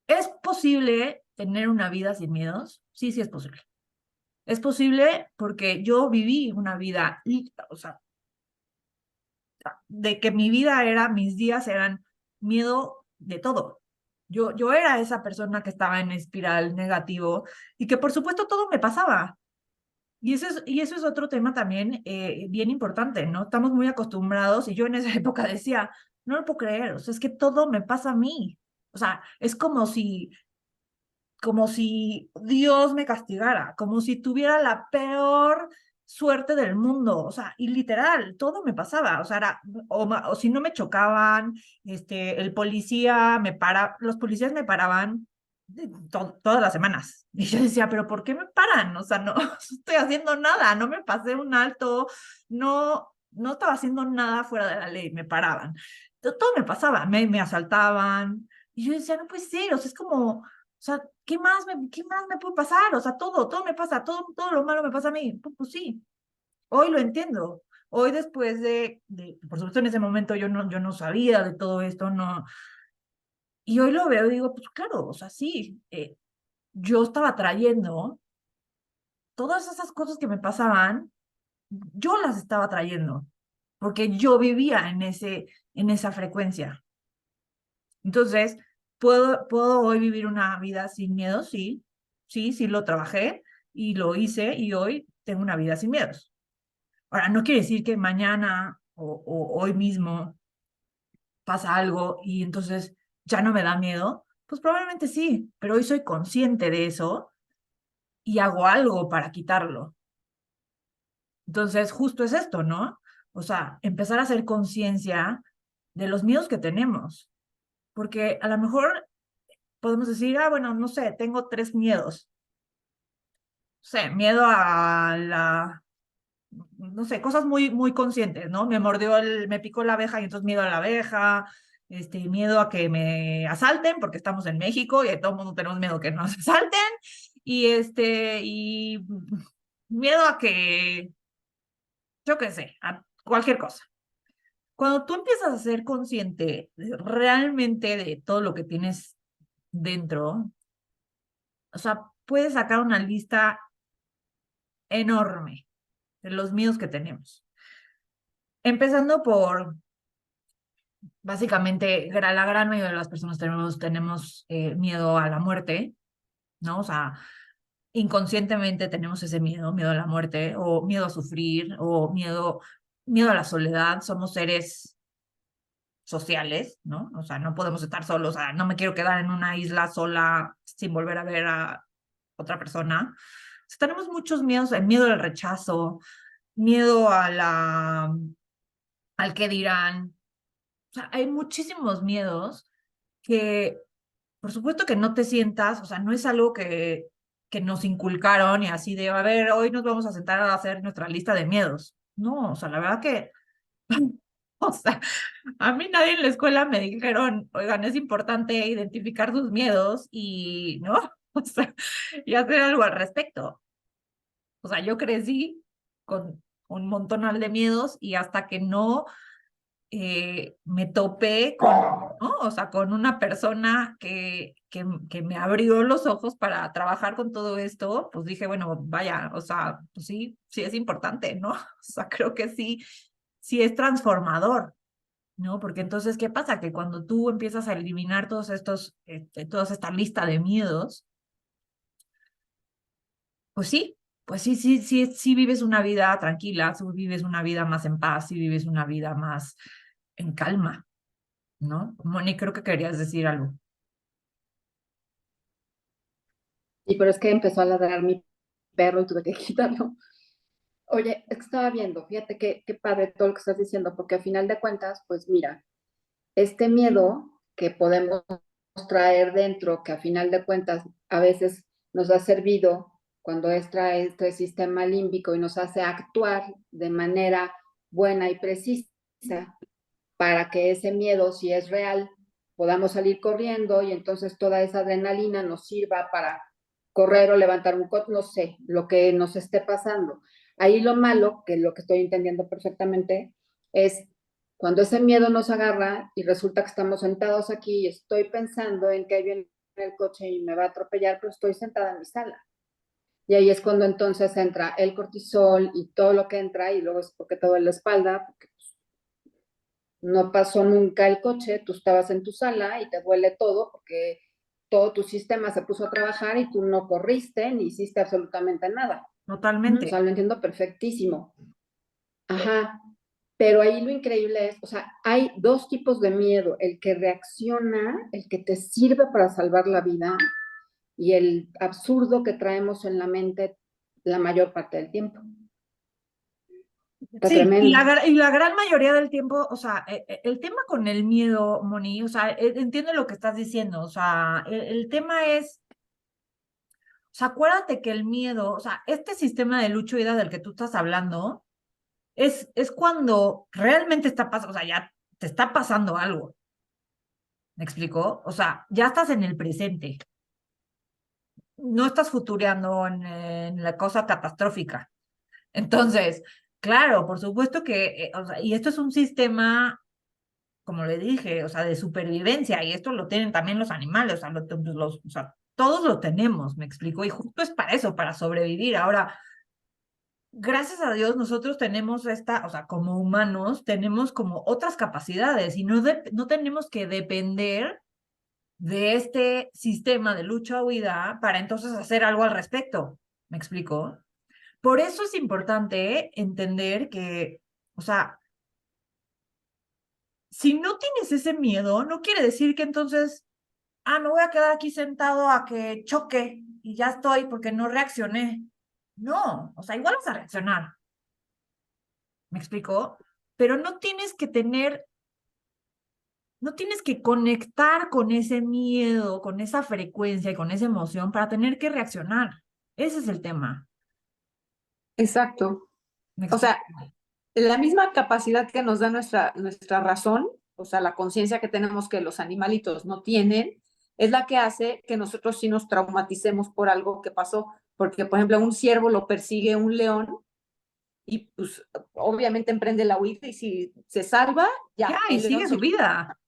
¿es posible tener una vida sin miedos? Sí, sí es posible. Es posible porque yo viví una vida, o sea, de que mi vida era, mis días eran miedo de todo. Yo era esa persona que estaba en espiral negativo y que por supuesto todo me pasaba. Y eso es otro tema también bien importante, ¿no? Estamos muy acostumbrados y yo en esa época decía, no lo puedo creer, o sea, es que todo me pasa a mí. O sea, es como si Dios me castigara, como si tuviera la peor suerte del mundo, o sea, y literal, todo me pasaba, o sea, o si no me chocaban, el policía los policías me paraban todas las semanas, y yo decía, pero ¿por qué me paran? O sea, no, no estoy haciendo nada, no me pasé un alto, no estaba haciendo nada fuera de la ley, me paraban, todo me pasaba, me asaltaban, y yo decía, no puede ser, o sea, es como, o sea, qué más me puede pasar? O sea, todo me pasa, todo lo malo me pasa a mí. Pues sí, hoy lo entiendo. Hoy después por supuesto en ese momento yo no sabía de todo esto, no. Y hoy lo veo y digo, pues claro, o sea, sí, yo estaba trayendo todas esas cosas que me pasaban, yo las estaba trayendo, porque yo vivía en esa frecuencia. Entonces, ¿puedo hoy vivir una vida sin miedo? Sí, sí lo trabajé y lo hice y hoy tengo una vida sin miedos. Ahora, no quiere decir que mañana o hoy mismo pasa algo y entonces ya no me da miedo. Pues probablemente sí, pero hoy soy consciente de eso y hago algo para quitarlo. Entonces, justo es esto, ¿no? O sea, empezar a hacer conciencia de los miedos que tenemos, porque a lo mejor podemos decir, ah, bueno, no sé, tengo 3 miedos. No sé, miedo a no sé, cosas muy conscientes, ¿no? Me picó la abeja y entonces miedo a la abeja, miedo a que me asalten, porque estamos en México y todo el mundo tenemos miedo que nos asalten, y miedo a que, yo qué sé, a cualquier cosa. Cuando tú empiezas a ser consciente realmente de todo lo que tienes dentro, o sea, puedes sacar una lista enorme de los miedos que tenemos. Empezando por, básicamente, la gran mayoría de las personas tenemos miedo a la muerte, ¿no? O sea, inconscientemente tenemos ese miedo a la muerte, o miedo a sufrir, o miedo a la soledad. Somos seres sociales, ¿no? O sea, no podemos estar solos, o sea, no me quiero quedar en una isla sola sin volver a ver a otra persona. O sea, tenemos muchos miedos, el miedo al rechazo, miedo al qué dirán. O sea, hay muchísimos miedos que, por supuesto que no te sientas, o sea, no es algo que nos inculcaron y así de, a ver, hoy nos vamos a sentar a hacer nuestra lista de miedos. No, o sea, la verdad que, o sea, a mí nadie en la escuela me dijeron, oigan, es importante identificar sus miedos y, ¿no? O sea, y hacer algo al respecto. O sea, yo crecí con un montonal de miedos y hasta que no me topé con, ¿no? O sea, con una persona que me abrió los ojos para trabajar con todo esto, pues dije, bueno, vaya, o sea, pues sí, sí es importante, ¿no? O sea, creo que sí, sí es transformador, ¿no? Porque entonces, ¿qué pasa? Que cuando tú empiezas a eliminar toda esta lista de miedos, pues sí. Pues sí, sí vives una vida tranquila, sí vives una vida más en paz, sí vives una vida más en calma. ¿No? Moni, creo que querías decir algo. Y pero es que empezó a ladrar mi perro y tuve que quitarlo. Oye, es que estaba viendo, fíjate qué padre todo lo que estás diciendo, porque al final de cuentas, pues mira, este miedo que podemos traer dentro, que a final de cuentas a veces nos ha servido cuando entra este sistema límbico y nos hace actuar de manera buena y precisa para que ese miedo, si es real, podamos salir corriendo y entonces toda esa adrenalina nos sirva para correr o levantar un coche, no sé, lo que nos esté pasando. Ahí lo malo, que lo que estoy entendiendo perfectamente, es cuando ese miedo nos agarra y resulta que estamos sentados aquí y estoy pensando en que ahí viene el coche y me va a atropellar, pero estoy sentada en mi sala. Y ahí es cuando entonces entra el cortisol y todo lo que entra, y luego es porque te duele la espalda, porque no pasó nunca el coche, tú estabas en tu sala y te duele todo porque todo tu sistema se puso a trabajar y tú no corriste ni hiciste absolutamente nada. O Totalmente. sea, lo entiendo perfectísimo. Ajá. Pero ahí lo increíble es, o sea, hay dos tipos de miedo, el que reacciona, el que te sirve para salvar la vida y el absurdo que traemos en la mente la mayor parte del tiempo. Está Sí, tremendo. y la gran mayoría del tiempo, o sea, el tema con el miedo, Moni, o sea, entiendo lo que estás diciendo, o sea, el tema es, o sea, acuérdate que el miedo, o sea, este sistema de lucha y huida del que tú estás hablando, es cuando realmente está pasando, o sea, ya te está pasando algo, ¿me explicó? O sea, ya estás en el presente, no estás futureando en la cosa catastrófica. Entonces, claro, por supuesto que, o sea, y esto es un sistema, como le dije, o sea, de supervivencia, y esto lo tienen también los animales, o sea, o sea, todos lo tenemos, me explico, y justo es para eso, para sobrevivir. Ahora, gracias a Dios, nosotros tenemos esta, o sea, como humanos, tenemos como otras capacidades y no tenemos que depender de este sistema de lucha o huida para entonces hacer algo al respecto. ¿Me explico? Por eso es importante entender que, o sea, si no tienes ese miedo, no quiere decir que entonces, me voy a quedar aquí sentado a que choque y ya estoy porque no reaccioné. No, o sea, igual vas a reaccionar. ¿Me explico? Pero no tienes que conectar con ese miedo, con esa frecuencia y con esa emoción para tener que reaccionar. Ese es el tema. Exacto. ¿Me O explico? sea, la misma capacidad que nos da nuestra razón, o sea, la conciencia que tenemos que los animalitos no tienen, es la que hace que nosotros sí nos traumaticemos por algo que pasó. Porque, por ejemplo, a un ciervo lo persigue un león y pues obviamente emprende la huida y si se salva, Ya, ya, y el león sigue se su vida.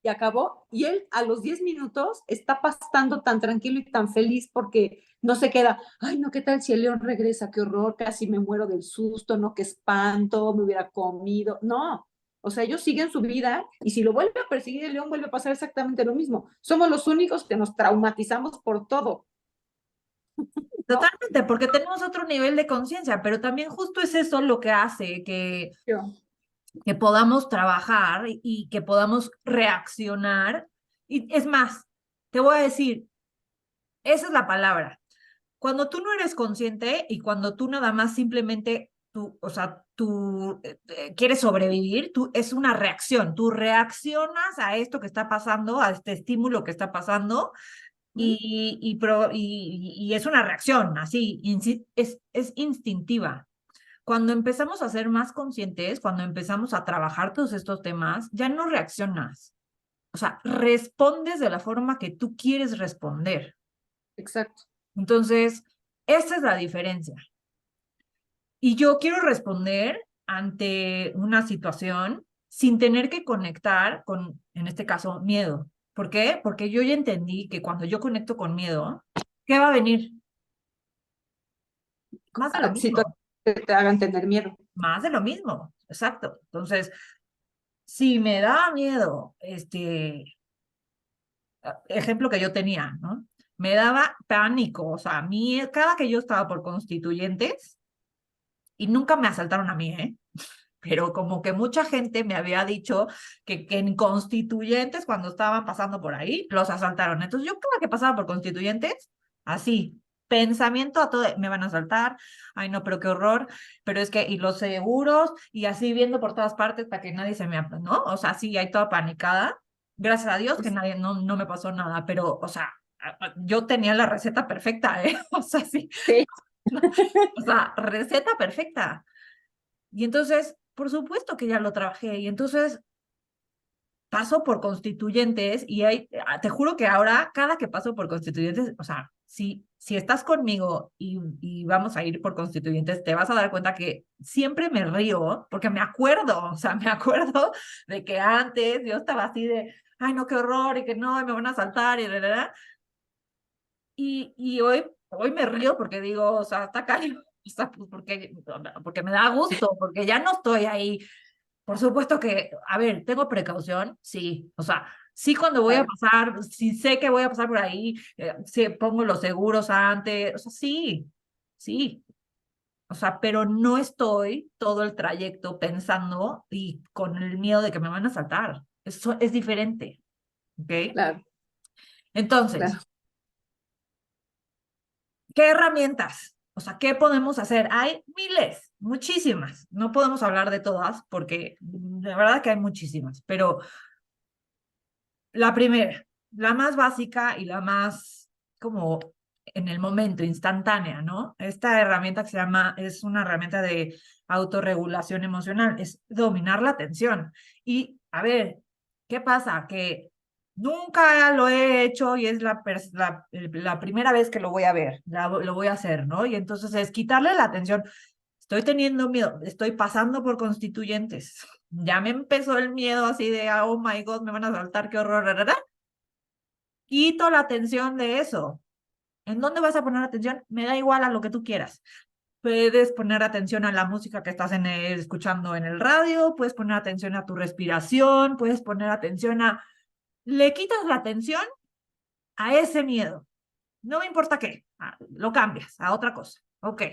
y acabó. Y él a los 10 minutos está pasando tan tranquilo y tan feliz porque no se queda, ay, no, ¿qué tal si el león regresa? Qué horror, casi me muero del susto, no, qué espanto, me hubiera comido. No, o sea, ellos siguen su vida y si lo vuelve a perseguir el león, vuelve a pasar exactamente lo mismo. Somos los únicos que nos traumatizamos por todo, ¿no? Totalmente, porque tenemos otro nivel de conciencia, pero también justo es eso lo que hace que podamos trabajar y que podamos reaccionar. Y es más, te voy a decir, esa es la palabra. Cuando tú no eres consciente y cuando tú nada más simplemente, tú, o sea, tú quieres sobrevivir, es una reacción. Tú reaccionas a esto que está pasando, a este estímulo que está pasando y es una reacción, así, es instintiva. Cuando empezamos a ser más conscientes, cuando empezamos a trabajar todos estos temas, ya no reaccionas. O sea, respondes de la forma que tú quieres responder. Exacto. Entonces, esa es la diferencia. Y yo quiero responder ante una situación sin tener que conectar con, en este caso, miedo. ¿Por qué? Porque yo ya entendí que cuando yo conecto con miedo, ¿qué va a venir? Más de lo Situaciones mismo, que te hagan tener miedo. más de lo mismo, exacto. Entonces, si me da miedo, ejemplo que yo tenía, ¿no? Me daba pánico, o sea, a mí, cada que yo estaba por constituyentes, y nunca me asaltaron a mí, ¿eh? Pero como que mucha gente me había dicho que en constituyentes, cuando estaban pasando por ahí, los asaltaron. Entonces yo cada que pasaba por constituyentes, así, pensamiento a todo, me van a asaltar, ay no, pero qué horror, pero es que, y los seguros, y así viendo por todas partes para que nadie se me, ¿no? O sea, sí, hay toda panicada. Gracias a Dios que nadie, no me pasó nada, pero, o sea, yo tenía la receta perfecta, ¿eh? O sea, sí, Sí. o sea, receta perfecta. Y entonces, por supuesto que ya lo trabajé. Y entonces paso por constituyentes y te juro que ahora, cada que paso por constituyentes, o sea, si estás conmigo y vamos a ir por constituyentes, te vas a dar cuenta que siempre me río porque me acuerdo, o sea, me acuerdo de que antes yo estaba así de, ay, no, qué horror y que no, me van a saltar y hoy hoy me río porque digo, o sea, está cañón, o sea, pues porque me da gusto, porque ya no estoy ahí. Por supuesto que, a ver, ¿tengo precaución? Sí, o sea, sí cuando voy a Claro. pasar, si sé que voy a pasar por ahí, sí pongo los seguros antes, o sea, sí, sí, o sea, pero no estoy todo el trayecto pensando y con el miedo de que me van a asaltar. Eso es diferente, ¿ok? Claro, Entonces, claro. ¿qué herramientas? O sea, ¿qué podemos hacer? Hay miles, muchísimas. No podemos hablar de todas porque de verdad que hay muchísimas, pero la primera, la más básica y la más como en el momento, instantánea, ¿no? Esta herramienta que se llama, es una herramienta de autorregulación emocional, es dominar la atención. Y a ver, ¿qué pasa? Que nunca lo he hecho y es la primera vez que lo voy a ver, lo voy a hacer, ¿no? Y entonces es quitarle la atención. Estoy teniendo miedo, estoy pasando por constituyentes. Ya me empezó el miedo así de, oh my God, me van a saltar, qué horror, ¿verdad? Quito la atención de eso. ¿En dónde vas a poner atención? Me da igual a lo que tú quieras. Puedes poner atención a la música que estás escuchando en el radio, puedes poner atención a tu respiración, puedes poner atención a... Le quitas la atención a ese miedo. No me importa qué, lo cambias a otra cosa. Ok.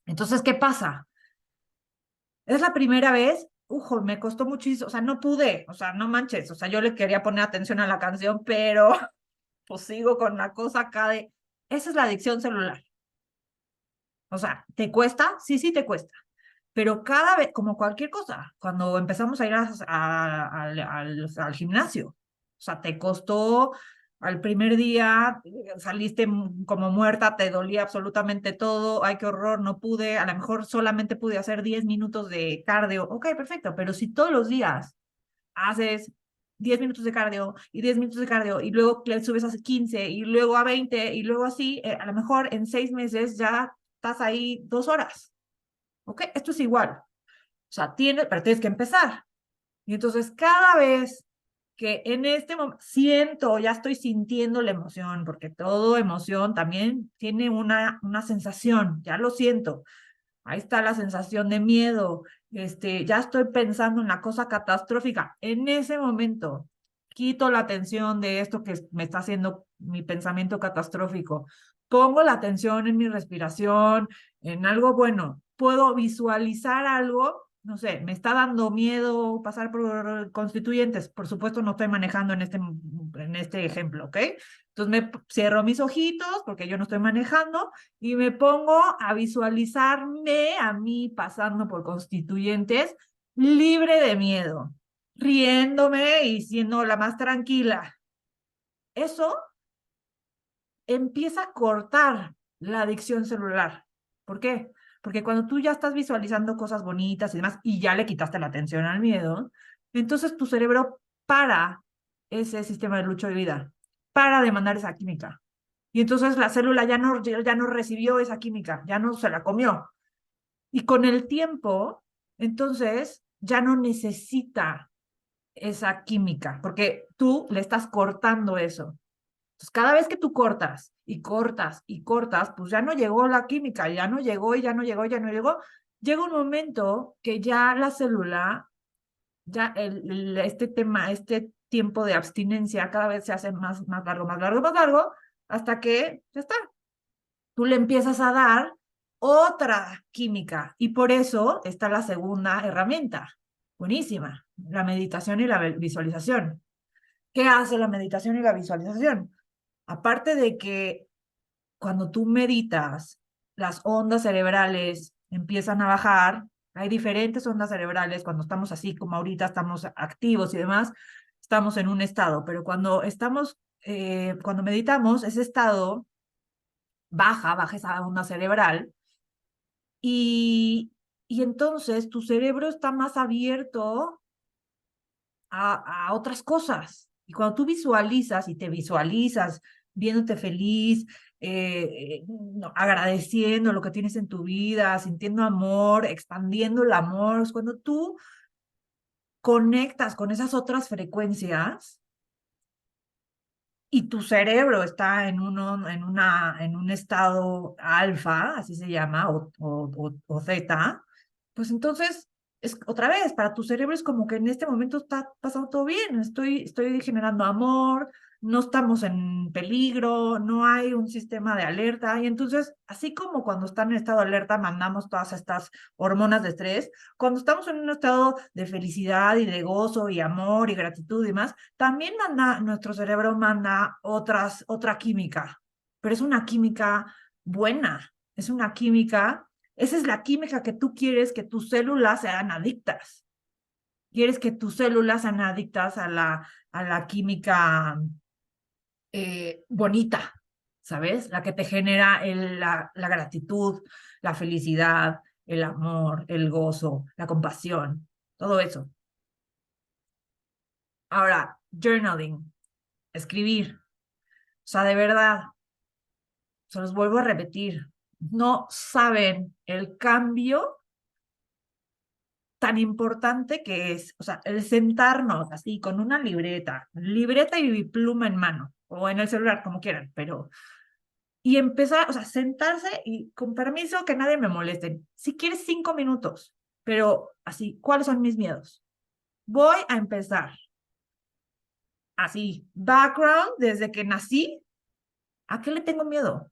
Entonces, ¿qué pasa? Es la primera vez, ujo, me costó muchísimo, o sea, no pude, o sea, no manches, o sea, yo le quería poner atención a la canción, pero pues sigo con la cosa acá de, esa es la adicción celular. O sea, ¿te cuesta? Sí, sí te cuesta. Pero cada vez, como cualquier cosa, cuando empezamos a ir al gimnasio, o sea, te costó al primer día, saliste como muerta, te dolía absolutamente todo, ay, qué horror, no pude, a lo mejor solamente pude hacer 10 minutos de cardio, ok, perfecto, pero si todos los días haces 10 minutos de cardio y 10 minutos de cardio y luego le subes a 15 y luego a 20 y luego así, a lo mejor en 6 meses ya estás ahí 2 horas. ¿Ok? Esto es igual. O sea, pero tienes que empezar. Y entonces cada vez que en este momento siento, ya estoy sintiendo la emoción, porque todo emoción también tiene una sensación, ya lo siento. Ahí está la sensación de miedo, ya estoy pensando en la cosa catastrófica. En ese momento, quito la atención de esto que me está haciendo mi pensamiento catastrófico. Pongo la atención en mi respiración, en algo bueno. Puedo visualizar algo, no sé, me está dando miedo pasar por constituyentes. Por supuesto, no estoy manejando en este ejemplo, ¿ok? Entonces cierro mis ojitos porque yo no estoy manejando y me pongo a visualizarme a mí pasando por constituyentes libre de miedo, riéndome y siendo la más tranquila. Eso empieza a cortar la adicción celular. ¿Por qué? Porque cuando tú ya estás visualizando cosas bonitas y demás y ya le quitaste la atención al miedo, entonces tu cerebro para ese sistema de lucha de vida, para de mandar esa química. Y entonces la célula ya no recibió esa química, ya no se la comió. Y con el tiempo, entonces ya no necesita esa química, porque tú le estás cortando eso. Entonces, cada vez que tú cortas y cortas y cortas, pues ya no llegó la química, ya no llegó y ya no llegó, ya no llegó. Llega un momento que ya la célula, ya este tiempo de abstinencia cada vez se hace más largo, más largo, más largo, hasta que ya está, tú le empiezas a dar otra química. Y por eso está la segunda herramienta. Buenísima, la meditación y la visualización. ¿Qué hace la meditación y la visualización? Aparte de que cuando tú meditas, las ondas cerebrales empiezan a bajar, hay diferentes ondas cerebrales, cuando estamos así como ahorita estamos activos y demás, estamos en un estado, pero cuando meditamos, ese estado baja esa onda cerebral y, y entonces tu cerebro está más abierto a otras cosas. Y cuando tú visualizas y te visualizas viéndote feliz, no, agradeciendo lo que tienes en tu vida, sintiendo amor, expandiendo el amor, es cuando tú conectas con esas otras frecuencias y tu cerebro está en un estado alfa, así se llama, o zeta, pues entonces, otra vez, para tu cerebro es como que en este momento está pasando todo bien, estoy generando amor, no estamos en peligro, no hay un sistema de alerta, y entonces, así como cuando están en estado de alerta, mandamos todas estas hormonas de estrés, cuando estamos en un estado de felicidad y de gozo y amor y gratitud y demás, también nuestro cerebro manda otra química, pero es una química buena, es una química, esa es la química que tú quieres que tus células sean adictas. Quieres que tus células sean adictas a la química bonita, ¿sabes? La que te genera la gratitud, la felicidad, el amor, el gozo, la compasión, todo eso. Ahora, journaling, escribir. O sea, de verdad, se los vuelvo a repetir, no saben el cambio tan importante que es, o sea, el sentarnos así con una libreta y pluma en mano, o en el celular, como quieran, pero, y empezar, o sea, sentarse y con permiso que nadie me moleste. Si quieres 5 minutos, pero así, ¿cuáles son mis miedos? Voy a empezar así, background, desde que nací, ¿a qué le tengo miedo?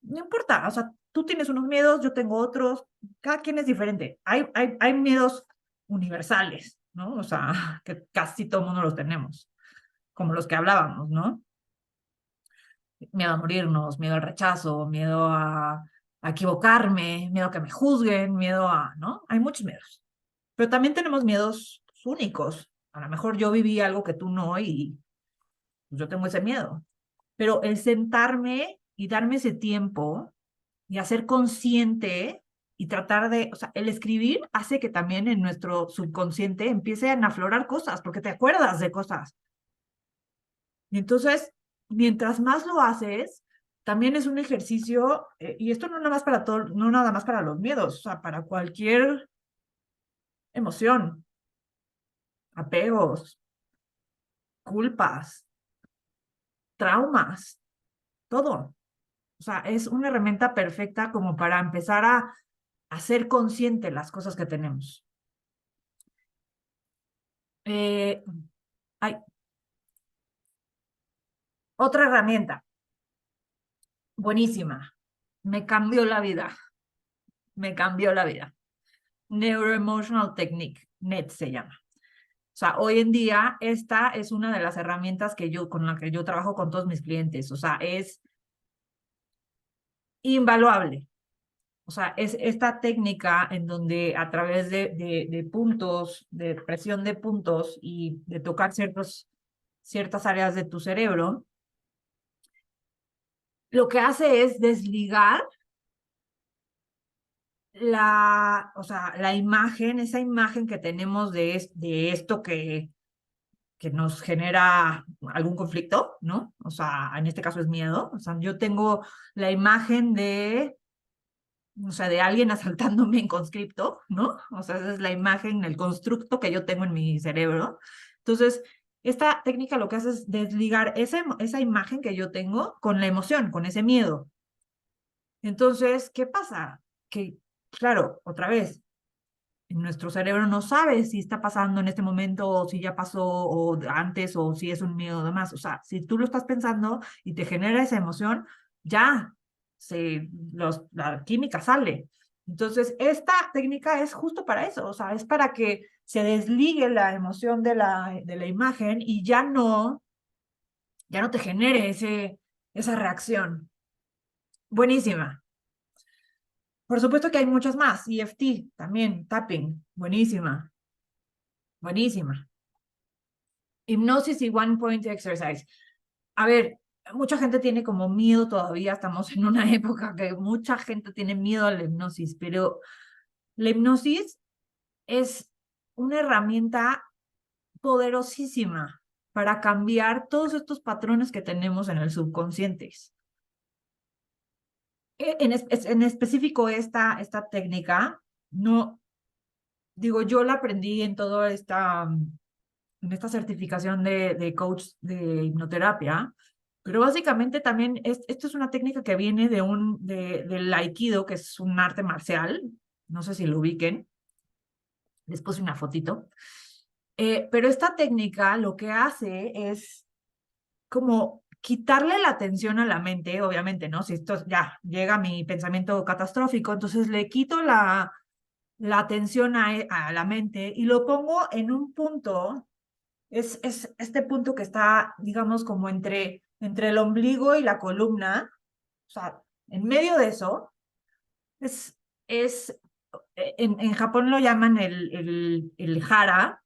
No importa, o sea, tú tienes unos miedos, yo tengo otros, cada quien es diferente. Hay miedos universales, ¿no? O sea, que casi todo el mundo los tenemos, como los que hablábamos, ¿no? Miedo a morirnos, miedo al rechazo, miedo a equivocarme, miedo a que me juzguen, miedo a, ¿no? Hay muchos miedos. Pero también tenemos miedos únicos. A lo mejor yo viví algo que tú no y yo tengo ese miedo. Pero el sentarme y darme ese tiempo y hacer consciente y tratar de, o sea, el escribir hace que también en nuestro subconsciente empiecen a aflorar cosas, porque te acuerdas de cosas. Y entonces, mientras más lo haces, también es un ejercicio, y esto no nada más para todo, no nada más para los miedos, o sea, para cualquier emoción, apegos, culpas, traumas, todo. O sea, es una herramienta perfecta como para empezar a hacer consciente las cosas que tenemos. Eh, hay otra herramienta, buenísima, me cambió la vida, me cambió la vida. Neuroemotional Technique, NET se llama. O sea, hoy en día esta es una de las herramientas con la que yo trabajo con todos mis clientes. O sea, es invaluable. O sea, es esta técnica en donde a través de puntos, de presión de puntos y de tocar ciertas áreas de tu cerebro, lo que hace es desligar o sea, la imagen, esa imagen que tenemos de esto que nos genera algún conflicto, ¿no? O sea, en este caso es miedo. O sea, yo tengo la imagen o sea, de alguien asaltándome en conscripto, ¿no? O sea, esa es la imagen, el constructo que yo tengo en mi cerebro. Entonces, esta técnica lo que hace es desligar esa imagen que yo tengo con la emoción, con ese miedo. Entonces, ¿qué pasa? Que, claro, otra vez, nuestro cerebro no sabe si está pasando en este momento o si ya pasó o antes o si es un miedo de más. O sea, si tú lo estás pensando y te genera esa emoción, ya la química sale. Entonces, esta técnica es justo para eso, o sea, es para que se desligue la emoción de la imagen y ya no te genere esa reacción. Buenísima. Por supuesto que hay muchas más. EFT también, tapping, buenísima, buenísima. Hipnosis y One Point Exercise. A ver, mucha gente tiene como miedo todavía, estamos en una época que mucha gente tiene miedo a la hipnosis, pero la hipnosis es una herramienta poderosísima para cambiar todos estos patrones que tenemos en el subconsciente. En específico esta técnica, no, digo, yo la aprendí en toda esta en esta certificación de coach de hipnoterapia, pero básicamente también esto es una técnica que viene del Aikido, que es un arte marcial, no sé si lo ubiquen, les puse una fotito, pero esta técnica lo que hace es como quitarle la atención a la mente, obviamente, ¿no? Si esto ya llega a mi pensamiento catastrófico, entonces le quito la atención a la mente y lo pongo en un punto, es este punto que está, digamos, como entre el ombligo y la columna, o sea, en medio de eso, es, es en Japón lo llaman el hara,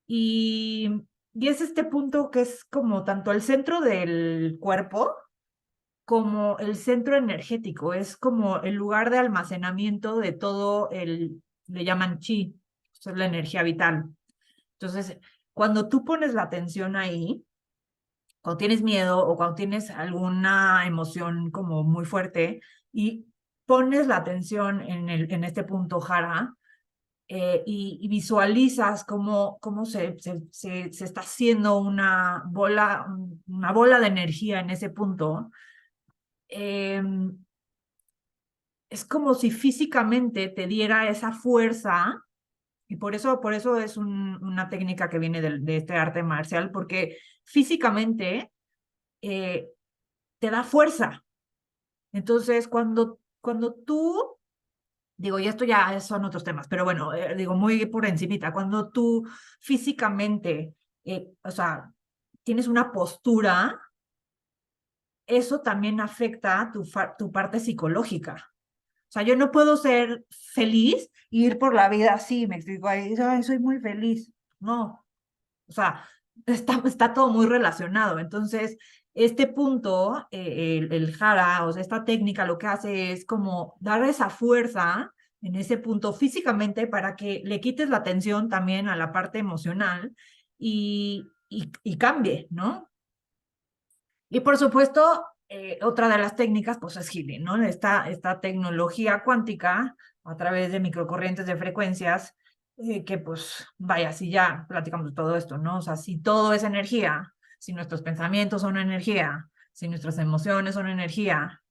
y es este punto que es como tanto el centro del cuerpo como el centro energético, es como el lugar de almacenamiento de todo le llaman chi, o sea, la energía vital. Entonces, cuando tú pones la atención ahí, cuando tienes miedo o cuando tienes alguna emoción como muy fuerte y pones la atención en este punto jara, y visualizas cómo se está haciendo una bola de energía en ese punto, eh, es como si físicamente te diera esa fuerza, y por eso es una técnica que viene de este arte marcial, porque físicamente eh, te da fuerza. Entonces, cuando tú, digo, y esto ya son otros temas, pero bueno, digo, muy por encimita, cuando tú físicamente, o sea, tienes una postura, eso también afecta tu parte psicológica. O sea, yo no puedo ser feliz e ir por la vida así, me explico, ahí, ay, soy muy feliz. No, o sea, está todo muy relacionado. Entonces, este punto, el jara, o sea, esta técnica lo que hace es como dar esa fuerza en ese punto físicamente para que le quites la atención también a la parte emocional y cambie, ¿no? Y por supuesto, otra de las técnicas, pues es healing, ¿no? Esta tecnología cuántica a través de microcorrientes de frecuencias, que pues, vaya, si ya platicamos de todo esto, ¿no? O sea, si todo es energía, si nuestros pensamientos son energía, si nuestras emociones son energía,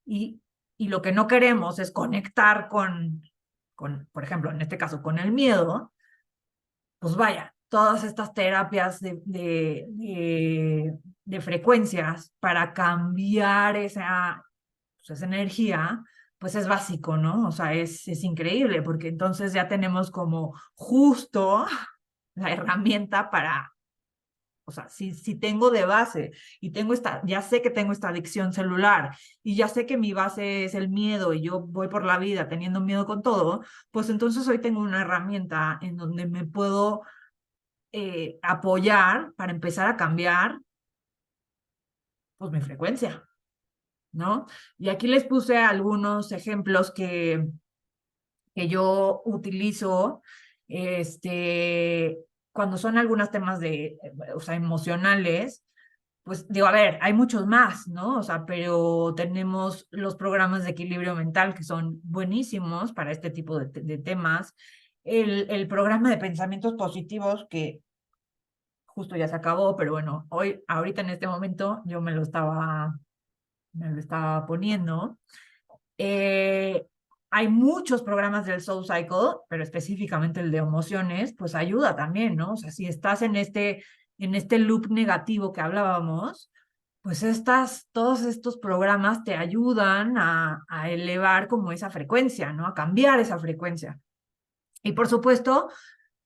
y, y lo que no queremos es conectar por ejemplo, en este caso, con el miedo, pues vaya, todas estas terapias de frecuencias para cambiar esa energía, pues es básico, ¿no? O sea, es increíble, porque entonces ya tenemos como justo la herramienta para, o sea, si tengo de base y ya sé que tengo esta adicción celular y ya sé que mi base es el miedo y yo voy por la vida teniendo miedo con todo, pues entonces hoy tengo una herramienta en donde me puedo apoyar para empezar a cambiar pues mi frecuencia, ¿no? Y aquí les puse algunos ejemplos que yo utilizo, este, cuando son algunos temas o sea, emocionales, pues digo, a ver, hay muchos más, ¿no? O sea, pero tenemos los programas de equilibrio mental que son buenísimos para este tipo de temas. El programa de pensamientos positivos que justo ya se acabó, pero bueno, ahorita en este momento yo me lo estaba poniendo. Eh, Hay muchos programas del Soul Cycle, pero específicamente el de emociones, pues ayuda también, ¿no? O sea, si estás en este loop negativo que hablábamos, pues todos estos programas te ayudan a elevar como esa frecuencia, ¿no? A cambiar esa frecuencia. Y por supuesto,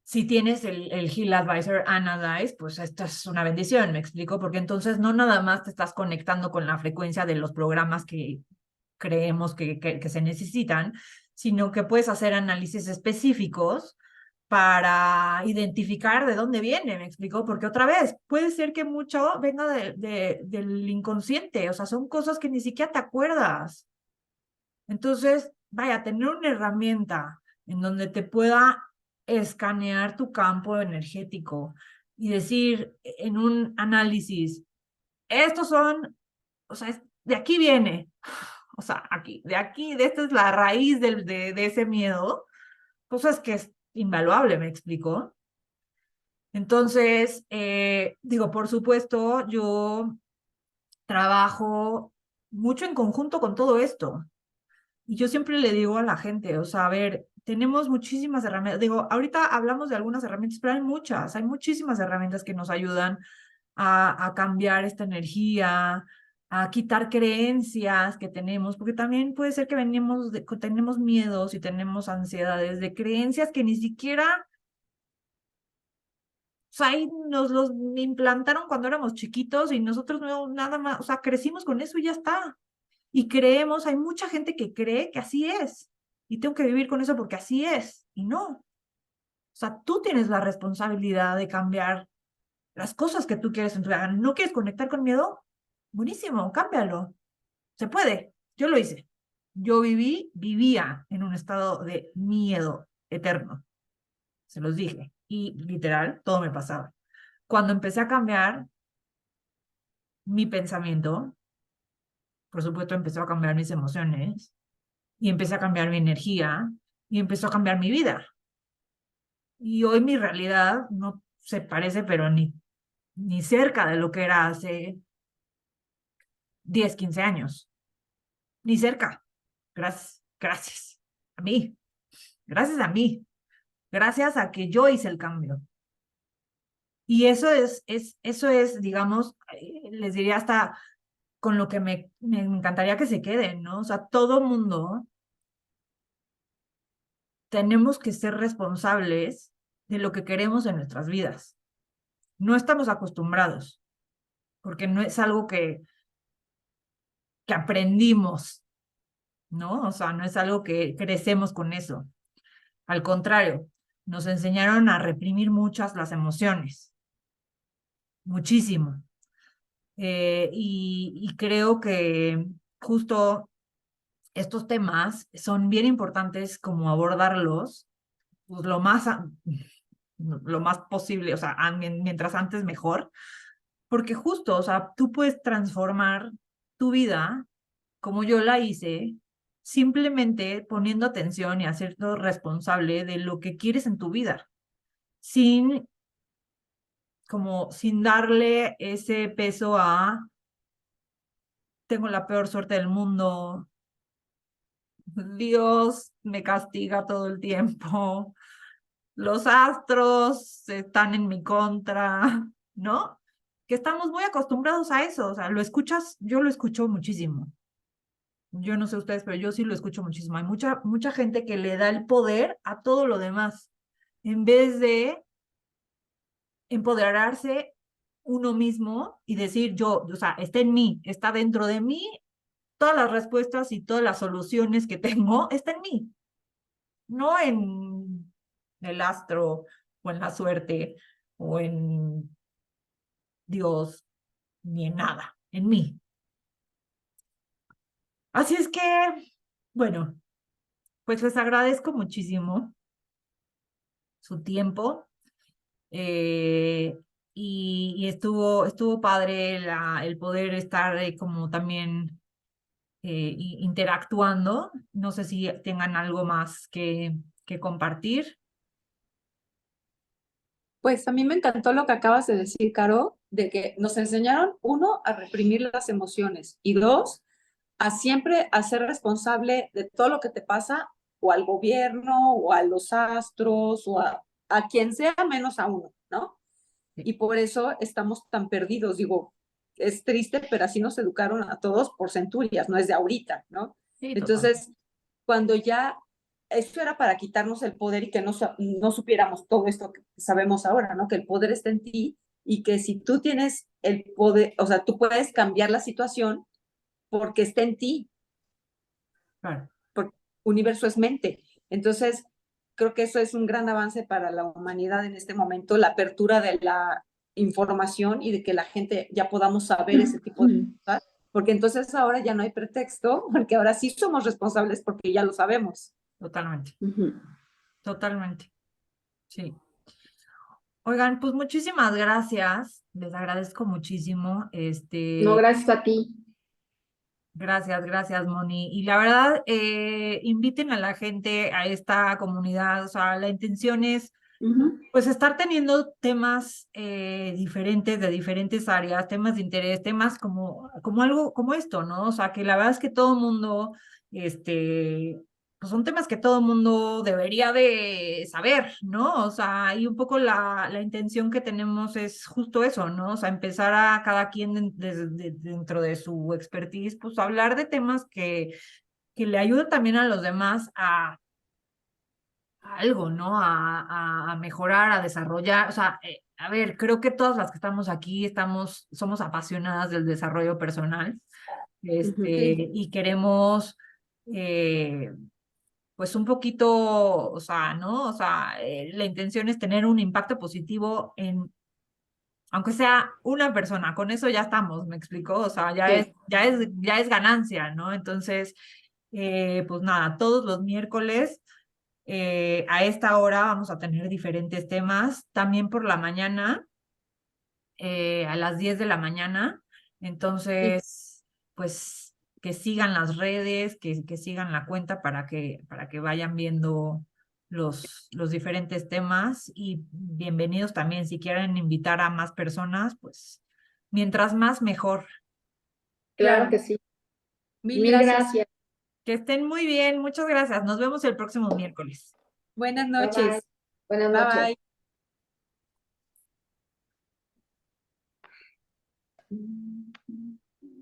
si tienes el Heal Advisor Analyze, pues esto es una bendición, me explico, porque entonces no nada más te estás conectando con la frecuencia de los programas que creemos que se necesitan, sino que puedes hacer análisis específicos para identificar de dónde viene, me explico, porque otra vez, puede ser que mucho venga del inconsciente, o sea, son cosas que ni siquiera te acuerdas. Entonces, vaya, tener una herramienta en donde te pueda escanear tu campo energético y decir en un análisis, estos son, o sea, de aquí viene, o sea, de esta es la raíz de ese miedo, pues es que es invaluable, me explico. Entonces, digo, por supuesto, yo trabajo mucho en conjunto con todo esto. Y yo siempre le digo a la gente, o sea, a ver, tenemos muchísimas herramientas. Digo, ahorita hablamos de algunas herramientas, pero hay muchísimas herramientas que nos ayudan a cambiar esta energía, a quitar creencias que tenemos, porque también puede ser que tenemos miedos y tenemos ansiedades de creencias que ni siquiera, o sea, ahí nos los implantaron cuando éramos chiquitos y nosotros no, nada más, o sea, crecimos con eso y ya está. Y creemos, hay mucha gente que cree que así es. Y tengo que vivir con eso porque así es. Y no. O sea, tú tienes la responsabilidad de cambiar las cosas que tú quieres en tu vida. ¿No quieres conectar con miedo? Buenísimo, cámbialo. Se puede. Yo lo hice. Yo vivía en un estado de miedo eterno. Se los dije. Y literal, todo me pasaba. Cuando empecé a cambiar mi pensamiento, por supuesto, empezó a cambiar mis emociones y empecé a cambiar mi energía y empezó a cambiar mi vida. Y hoy mi realidad no se parece, pero ni cerca de lo que era hace 10 15 años. Ni cerca. Gracias a mí. Gracias a mí. Gracias a que yo hice el cambio. Y eso es, digamos, les diría hasta con lo que me encantaría que se queden, ¿no? O sea, todo mundo tenemos que ser responsables de lo que queremos en nuestras vidas. No estamos acostumbrados, porque no es algo que aprendimos, ¿no? O sea, no es algo que crecemos con eso. Al contrario, nos enseñaron a reprimir muchas las emociones, muchísimo. Y creo que justo estos temas son bien importantes como abordarlos pues, lo más posible, o sea, mientras antes mejor, porque justo, o sea, tú puedes transformar tu vida como yo la hice, simplemente poniendo atención y hacerte responsable de lo que quieres en tu vida, sin sin darle ese peso a tengo la peor suerte del mundo, Dios me castiga todo el tiempo, los astros están en mi contra, ¿no? Que estamos muy acostumbrados a eso, o sea, lo escuchas, yo lo escucho muchísimo. Yo no sé ustedes, pero yo sí lo escucho muchísimo. Hay mucha gente que le da el poder a todo lo demás, en vez de empoderarse uno mismo y decir yo, o sea, está en mí, está dentro de mí, todas las respuestas y todas las soluciones que tengo, está en mí, no en el astro o en la suerte o en Dios, ni en nada, en mí. Así es que, bueno, pues les agradezco muchísimo su tiempo. eh, y estuvo padre el poder estar como también interactuando. No sé si tengan algo más que compartir. Pues a mí me encantó lo que acabas de decir, Caro, de que nos enseñaron, uno, a reprimir las emociones y dos, a siempre a ser responsable de todo lo que te pasa o al gobierno o a los astros o a quien sea menos a uno, ¿no? Sí, Y por eso estamos tan perdidos. Digo, es triste, pero así nos educaron a todos por centurias, no es de ahorita, ¿no? sí, total. Entonces, cuando ya esto era para quitarnos el poder y que no supiéramos todo esto que sabemos ahora, ¿no? Que el poder está en ti y que si tú tienes el poder, o sea, tú puedes cambiar la situación porque está en ti, Claro, porque el universo es mente. Entonces, creo que eso es un gran avance para la humanidad en este momento, la apertura de la información y de que la gente ya podamos saber ese tipo de cosas, porque entonces ahora ya no hay pretexto, porque ahora sí somos responsables porque ya lo sabemos. totalmente, Ujú. totalmente. Sí. Oigan, pues muchísimas gracias. Les agradezco muchísimo. No, gracias a ti. Gracias, Moni. Y la verdad, inviten a la gente a esta comunidad. O sea, la intención es Ujú, pues estar teniendo temas diferentes de diferentes áreas, temas de interés, temas como algo como esto, ¿no? O sea, que la verdad es que todo el mundo, pues son temas que todo el mundo debería de saber, ¿no? O sea, y un poco la intención que tenemos es justo eso, ¿no? O sea, empezar a cada quien dentro de su expertise, pues hablar de temas que le ayuden también a los demás a algo, ¿no? A mejorar, a desarrollar. O sea, a ver, creo que todas las que estamos aquí somos apasionadas del desarrollo personal, ujú. Sí. y queremos, pues un poquito, o sea, ¿no? O sea, la intención es tener un impacto positivo aunque sea una persona, con eso ya estamos, ¿me explico? O sea, Sí, ya es ganancia, ¿no? Entonces, pues nada, todos los miércoles a esta hora vamos a tener diferentes temas, también por la mañana, a las 10 de la mañana. sí, Entonces, pues que sigan las redes, que sigan la cuenta para que vayan viendo los diferentes temas y bienvenidos también si quieren invitar a más personas, pues mientras más mejor. claro Claro, que sí. mil Mil gracias. gracias. Que estén muy bien, muchas gracias. Nos vemos el próximo miércoles. Buenas Bye bye. noches. Buenas Bye noches. bye.